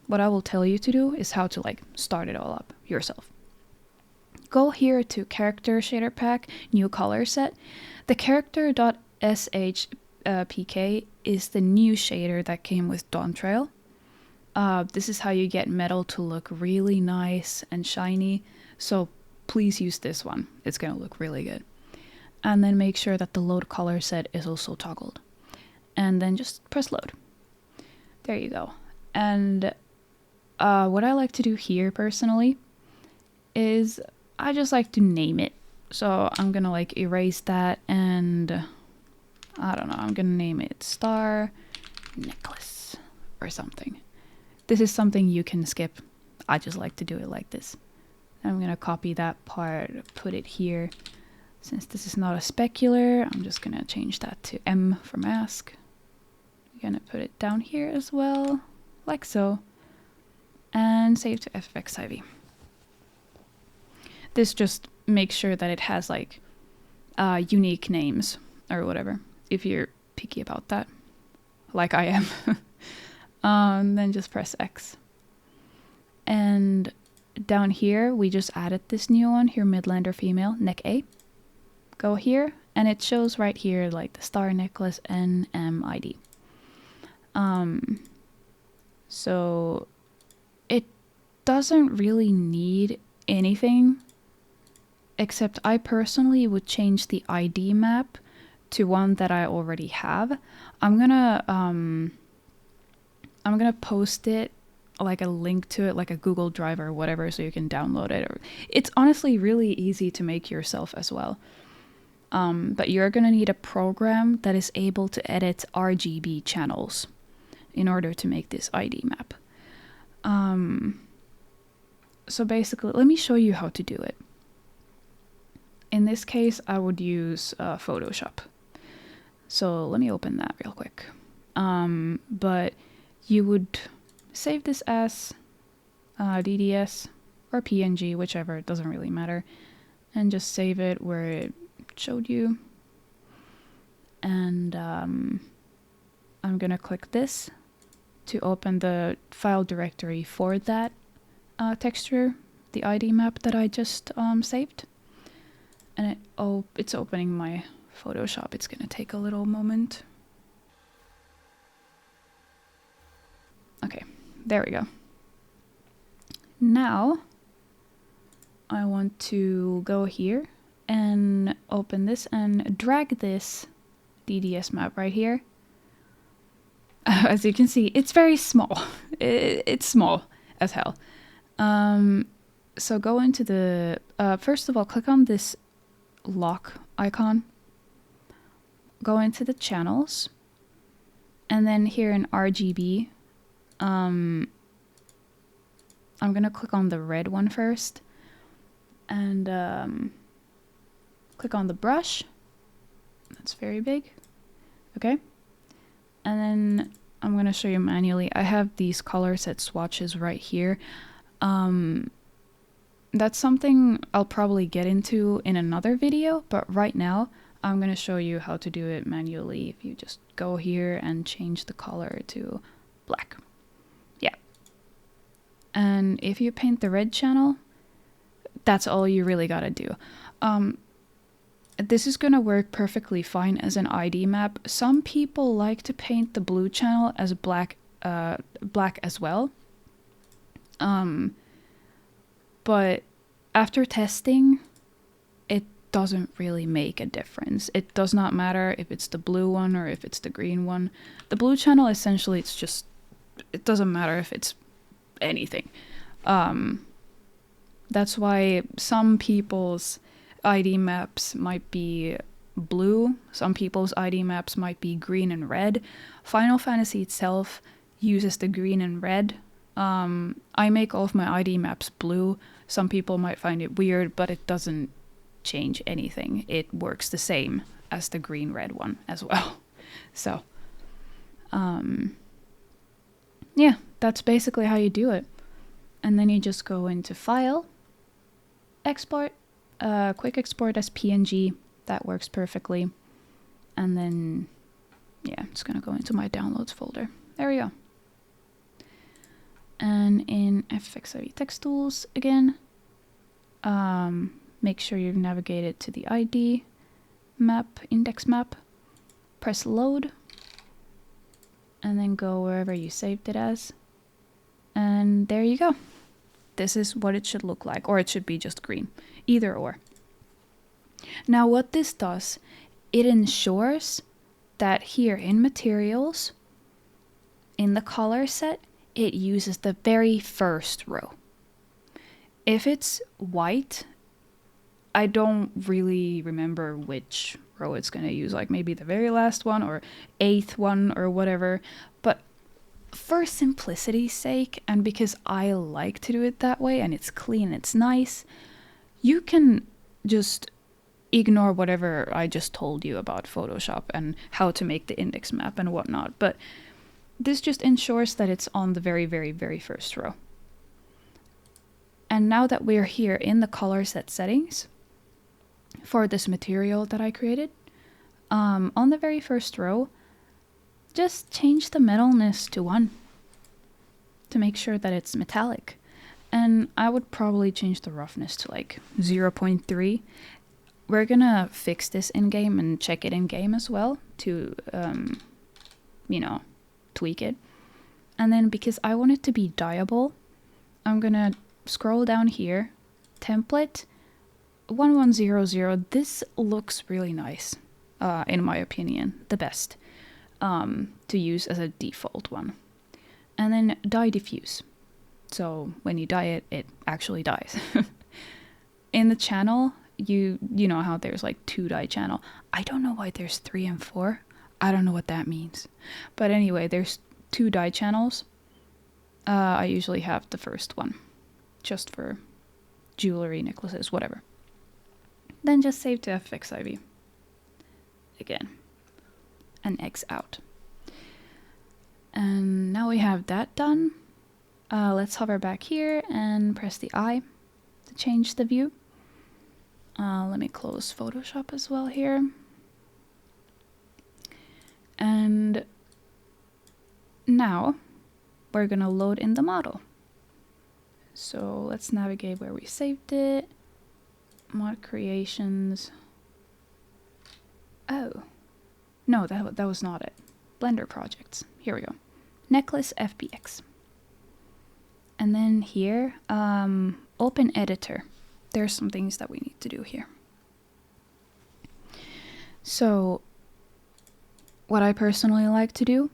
will tell you to do is how to like start it all up yourself. Go here to character shader pack, new color set. The character.shpk is the new shader that came with Dawntrail. This is how you get metal to look really nice and shiny, so please use this one. It's gonna look really good. And then make sure that the load color set is also toggled. And then just press load. There you go. And what I like to do here personally is I just like to name it. So I'm gonna like erase that and I don't know, I'm gonna name it Star Necklace or something. This is something you can skip. I just like to do it like this. I'm gonna copy that part, put it here. Since this is not a specular, I'm just gonna change that to M for mask. I'm gonna put it down here as well, like so. And save to ffxiv. This just makes sure that it has like unique names or whatever, if you're picky about that, like I am. Then just press X. And down here, we just added this new one here, Midlander female, neck A. Go here And it shows right here like the star necklace NMID. So it doesn't really need anything, except I personally would change the ID map to one that I already have. I'm gonna post it, like a link to it, like a Google Drive or whatever, so you can download it. It's honestly really easy to make yourself as well. But you're gonna need a program that is able to edit RGB channels in order to make this ID map. So basically, let me show you how to do it. In this case, I would use Photoshop. So let me open that real quick. But you would save this as DDS or PNG, whichever, it doesn't really matter. And just save it where it showed you. And I'm gonna click this to open the file directory for that texture, the ID map that I just saved. And it's opening my Photoshop. It's gonna take a little moment. Okay, there we go. Now I want to go here and open this and drag this DDS map right here. As you can see, it's very small. It's small as hell. So go into the, first of all, click on this lock icon. Go into the channels. And then here in RGB, I'm gonna click on the red one first. And click on the brush. That's very big. Okay. And then I'm going to show you manually. I have these color set swatches right here. That's something I'll probably get into in another video, but right now I'm going to show you how to do it manually. If you just go here and change the color to black. Yeah. And if you paint the red channel, that's all you really got to do. This is going to work perfectly fine as an ID map. Some people like to paint the blue channel as black as well. But after testing, it doesn't really make a difference. It does not matter if it's the blue one or if it's the green one. The blue channel, essentially, it doesn't matter if it's anything. That's why some people's ID maps might be blue, some people's ID maps might be green and red. Final Fantasy itself uses the green and red. I make all of my ID maps blue. Some people might find it weird, but it doesn't change anything. It works the same as the green-red one as well. So, yeah, that's basically how you do it. And then you just go into File, Export, quick export as PNG. That works perfectly. And then, yeah, it's gonna go into my downloads folder. There we go. And in ffxiv text tools again, make sure you've navigated to the ID map, index map. Press load, and then go wherever you saved it as. And there you go. This is what it should look like, or it should be just green, either or. Now what this does, it ensures that here in materials, in the color set, it uses the very first row. If it's white, I don't really remember which row it's going to use, like maybe the very last one or 8th one or whatever, but for simplicity's sake, and because I like to do it that way and it's clean, it's nice, you can just ignore whatever I just told you about Photoshop and how to make the index map and whatnot, but this just ensures that it's on the very, very, very first row. And now that we're here in the color set settings for this material that I created, on the very first row, just change the metalness to 1 to make sure that it's metallic. And I would probably change the roughness to like 0.3. we're gonna fix this in game and check it in game as well to, you know, tweak it. And then because I want it to be dyeable, I'm gonna scroll down here, template 1100. This looks really nice, in my opinion, the best to use as a default one. And then dye diffuse. So when you dye it, it actually dyes. In the channel, you know how there's like 2 dye channel. I don't know why there's 3 and 4. I don't know what that means. But anyway, there's 2 dye channels. I usually have the first one, just for jewelry, necklaces, whatever. Then just save to ffxiv. Again. And X out. And now we have that done. Let's hover back here and press the I to change the view. Let me close Photoshop as well here. And now we're gonna load in the model. So let's navigate where we saved it. Mod creations. Oh, no, that was not it. Blender projects. Here we go. Necklace FBX. And then here, open editor. There's some things that we need to do here. So what I personally like to do,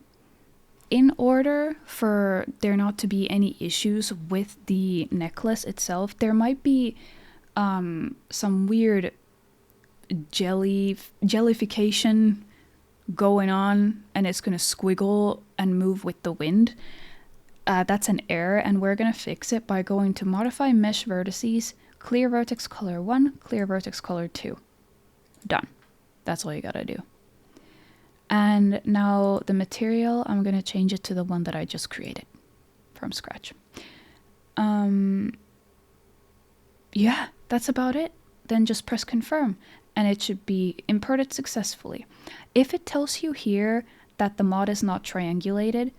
in order for there not to be any issues with the necklace itself, there might be some weird jellification going on, and it's going to squiggle and move with the wind. That's an error, and we're going to fix it by going to modify mesh vertices, clear vertex color 1, clear vertex color 2. Done. That's all you gotta do. And now the material, I'm going to change it to the one that I just created from scratch. Yeah, that's about it. Then just press confirm and it should be imported successfully. If it tells you here that the mod is not triangulated,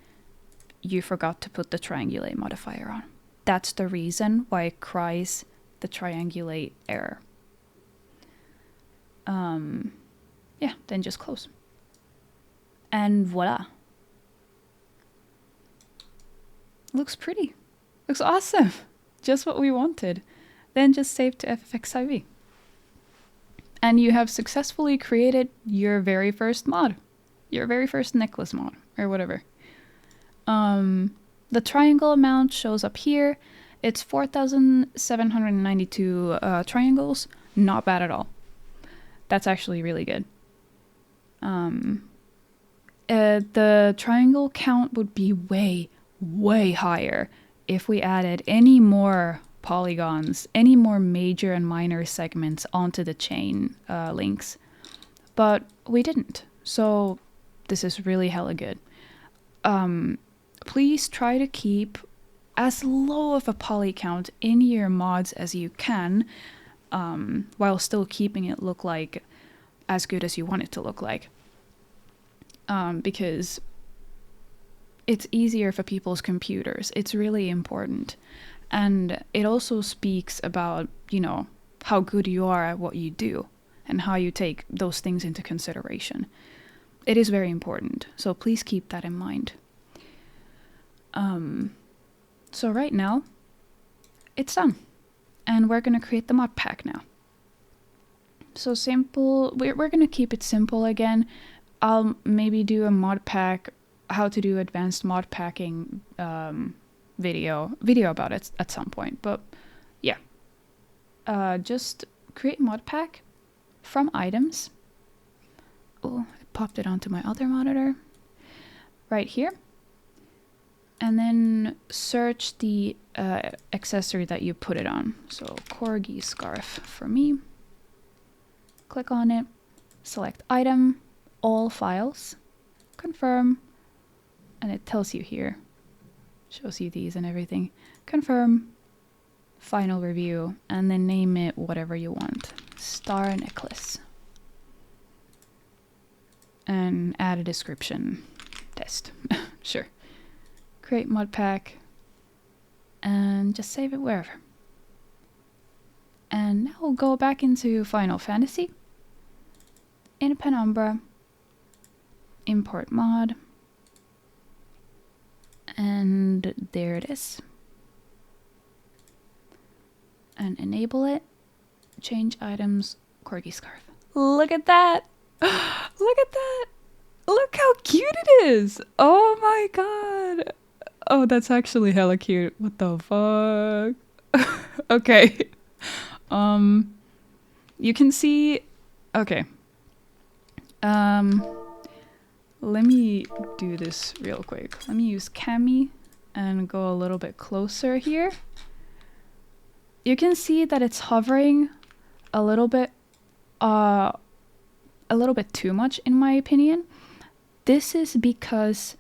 you forgot to put the triangulate modifier on. That's the reason why it cries the triangulate error. Yeah, then just close. And voila. Looks pretty. Looks awesome. Just what we wanted. Then just save to ffxiv. And you have successfully created your very first mod. Your very first necklace mod, or whatever. The triangle amount shows up here. It's 4,792 triangles. Not bad at all. That's actually really good. The triangle count would be way, way higher if we added any more polygons, any more major and minor segments onto the chain links. But we didn't. So this is really hella good. Please try to keep as low of a poly count in your mods as you can, while still keeping it look like as good as you want it to look like. Because it's easier for people's computers. It's really important. And it also speaks about, you know, how good you are at what you do and how you take those things into consideration. It is very important. So please keep that in mind. So right now, it's done. And we're going to create the mod pack now. So simple, we're going to keep it simple again. I'll maybe do a mod pack, how to do advanced mod packing video about it at some point. But yeah, just create mod pack from items. Oh, I popped it onto my other monitor right here. And then search the accessory that you put it on. So corgi scarf for me. Click on it, select item, all files, confirm, and it tells you here, shows you these and everything. Confirm, final review, and then name it whatever you want. Star necklace. And add a description. Test. Sure. Create mod pack and just save it wherever. And now we'll go back into Final Fantasy in Penumbra, import mod, and there it is. And enable it, change items, corgi scarf. Look at that! Look at that! Look how cute it is! Oh my god! Oh, that's actually hella cute. What the fuck? Okay. You can see... Okay. Let me do this real quick. Let me use Cami and go a little bit closer here. You can see that it's hovering a little bit too much in my opinion. This is because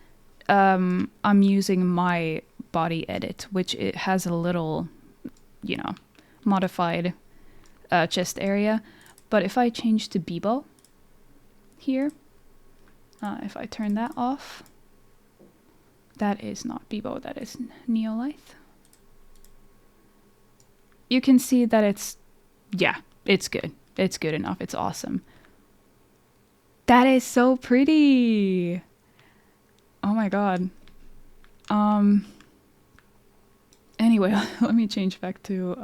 I'm using my body edit, which it has a little, you know, modified chest area. But if I change to Bebo here, if I turn that off, that is not Bebo, that is Neolith. You can see that it's, yeah, it's good. It's good enough. It's awesome. That is so pretty. Oh my god. Anyway, let me change back to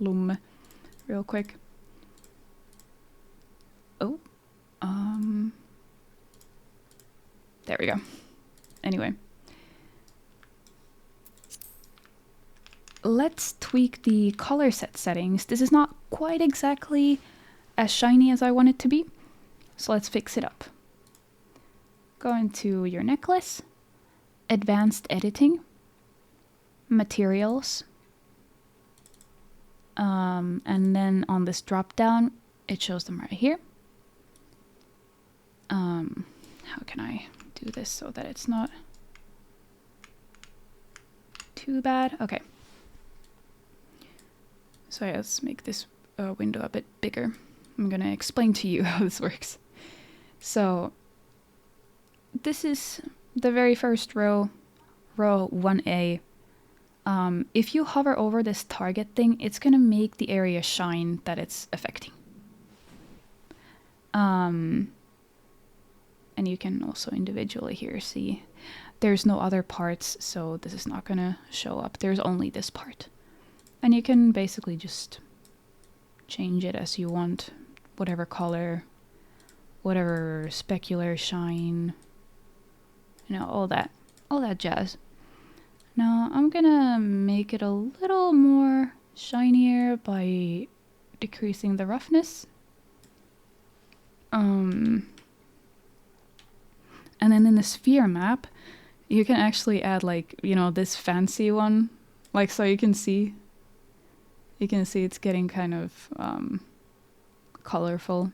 Lumme real quick. Oh. There we go. Anyway. Let's tweak the color set settings. This is not quite exactly as shiny as I want it to be. So let's fix it up. Go into your necklace, advanced editing, materials, and then on this drop down, it shows them right here. How can I do this so that it's not too bad? Okay. So let's make this window a bit bigger. I'm gonna explain to you how this works. So this is the very first row, row 1A. If you hover over this target thing, it's gonna make the area shine that it's affecting. And you can also individually here see there's no other parts, so this is not gonna show up. There's only this part. And you can basically just change it as you want, whatever color, whatever specular shine, you know, all that jazz. Now I'm gonna make it a little more shinier by decreasing the roughness. And then in the sphere map, you can actually add, like, you know, this fancy one, like, so you can see it's getting kind of colorful.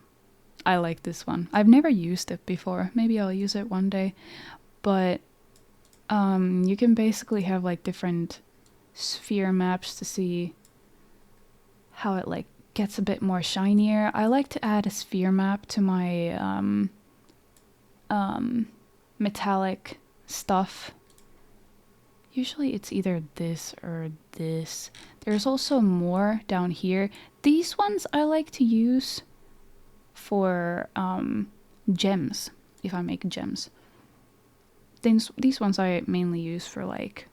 I like this one. I've never used it before. Maybe I'll use it one day. But you can basically have like different sphere maps to see how it like gets a bit more shinier. I like to add a sphere map to my metallic stuff. Usually it's either this or this. There's also more down here. These ones I like to use for gems, if I make gems. These ones I mainly use for like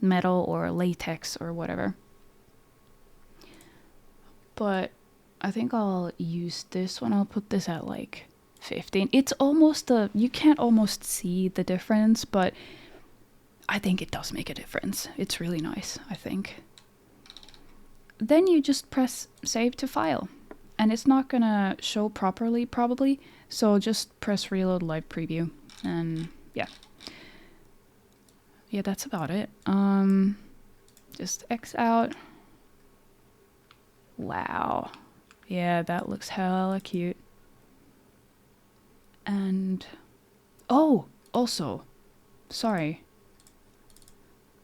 metal or latex or whatever. But I think I'll use this one. I'll put this at like 15. It's almost you can't almost see the difference, but I think it does make a difference. It's really nice, I think. Then you just press save to file. And it's not gonna show properly, probably. So just press reload live preview. And yeah. Yeah, that's about it. Just X out. Wow. Yeah, that looks hella cute. And oh, also, sorry.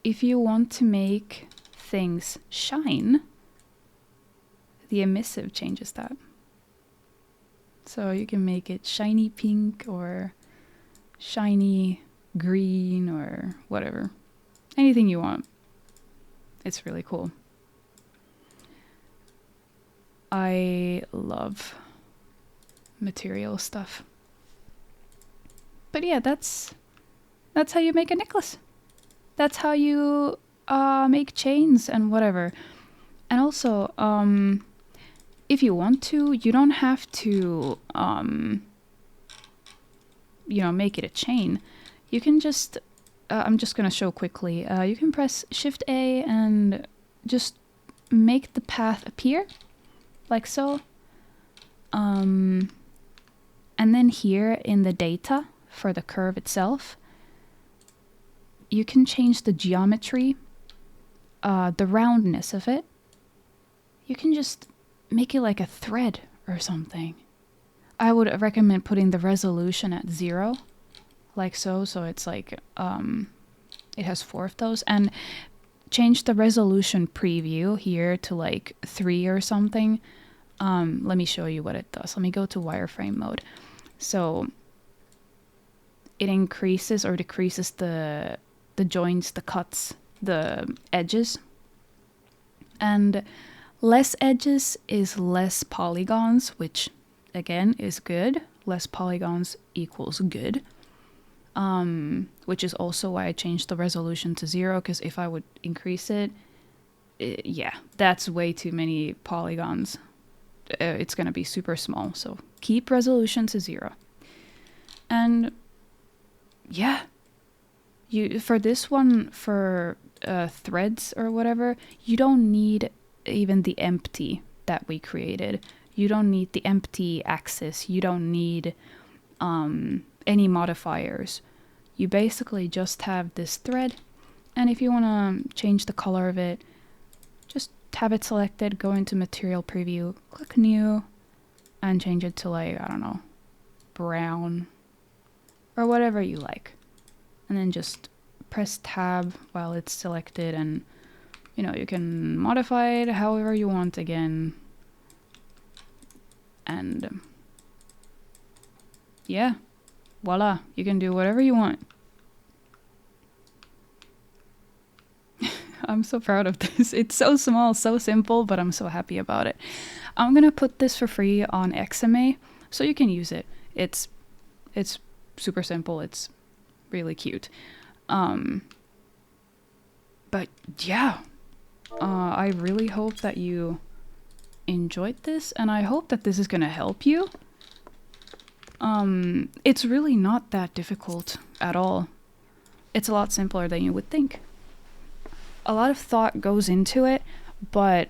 If you want to make things shine, the emissive changes that. So you can make it shiny pink or shiny green or whatever. Anything you want. It's really cool. material stuff. But yeah, that's how you make a necklace. That's how you make chains and whatever. And also, if you want to, you don't have to, make it a chain. You can just, I'm just gonna show quickly. You can press Shift A and just make the path appear, like so. And then here in the data for the curve itself, you can change the geometry, the roundness of it. You can just make it like a thread or something. I would recommend putting the resolution at 0, like so. So it's like, it has 4 of those. And change the resolution preview here to like 3 or something. Let me show you what it does. Let me go to wireframe mode. So it increases or decreases the joints, the cuts, the edges. And less edges is less polygons, which again is good. Less polygons equals good. Which is also why I changed the resolution to 0, because if I would increase it, yeah, that's way too many polygons. It's gonna be super small, so keep resolution to 0. And yeah, for this one, for threads or whatever, you don't need even the empty that we created. You don't need the empty axis. You don't need any modifiers. You basically just have this thread, and if you want to change the color of it, just have it selected, go into material preview, click new, and change it to like, I don't know, brown or whatever you like. And then just press tab while it's selected, and you can modify it however you want again. And yeah, voila, you can do whatever you want. I'm so proud of this. It's so small, so simple, but I'm so happy about it. I'm gonna put this for free on XMA, so you can use it. It's super simple. It's really cute. But yeah, I really hope that you enjoyed this, and I hope that this is gonna help you. It's really not that difficult at all. It's a lot simpler than you would think. A lot of thought goes into it, but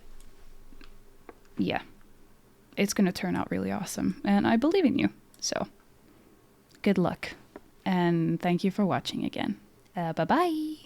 yeah, it's gonna turn out really awesome, and I believe in you. So good luck, and thank you for watching again. Bye-bye.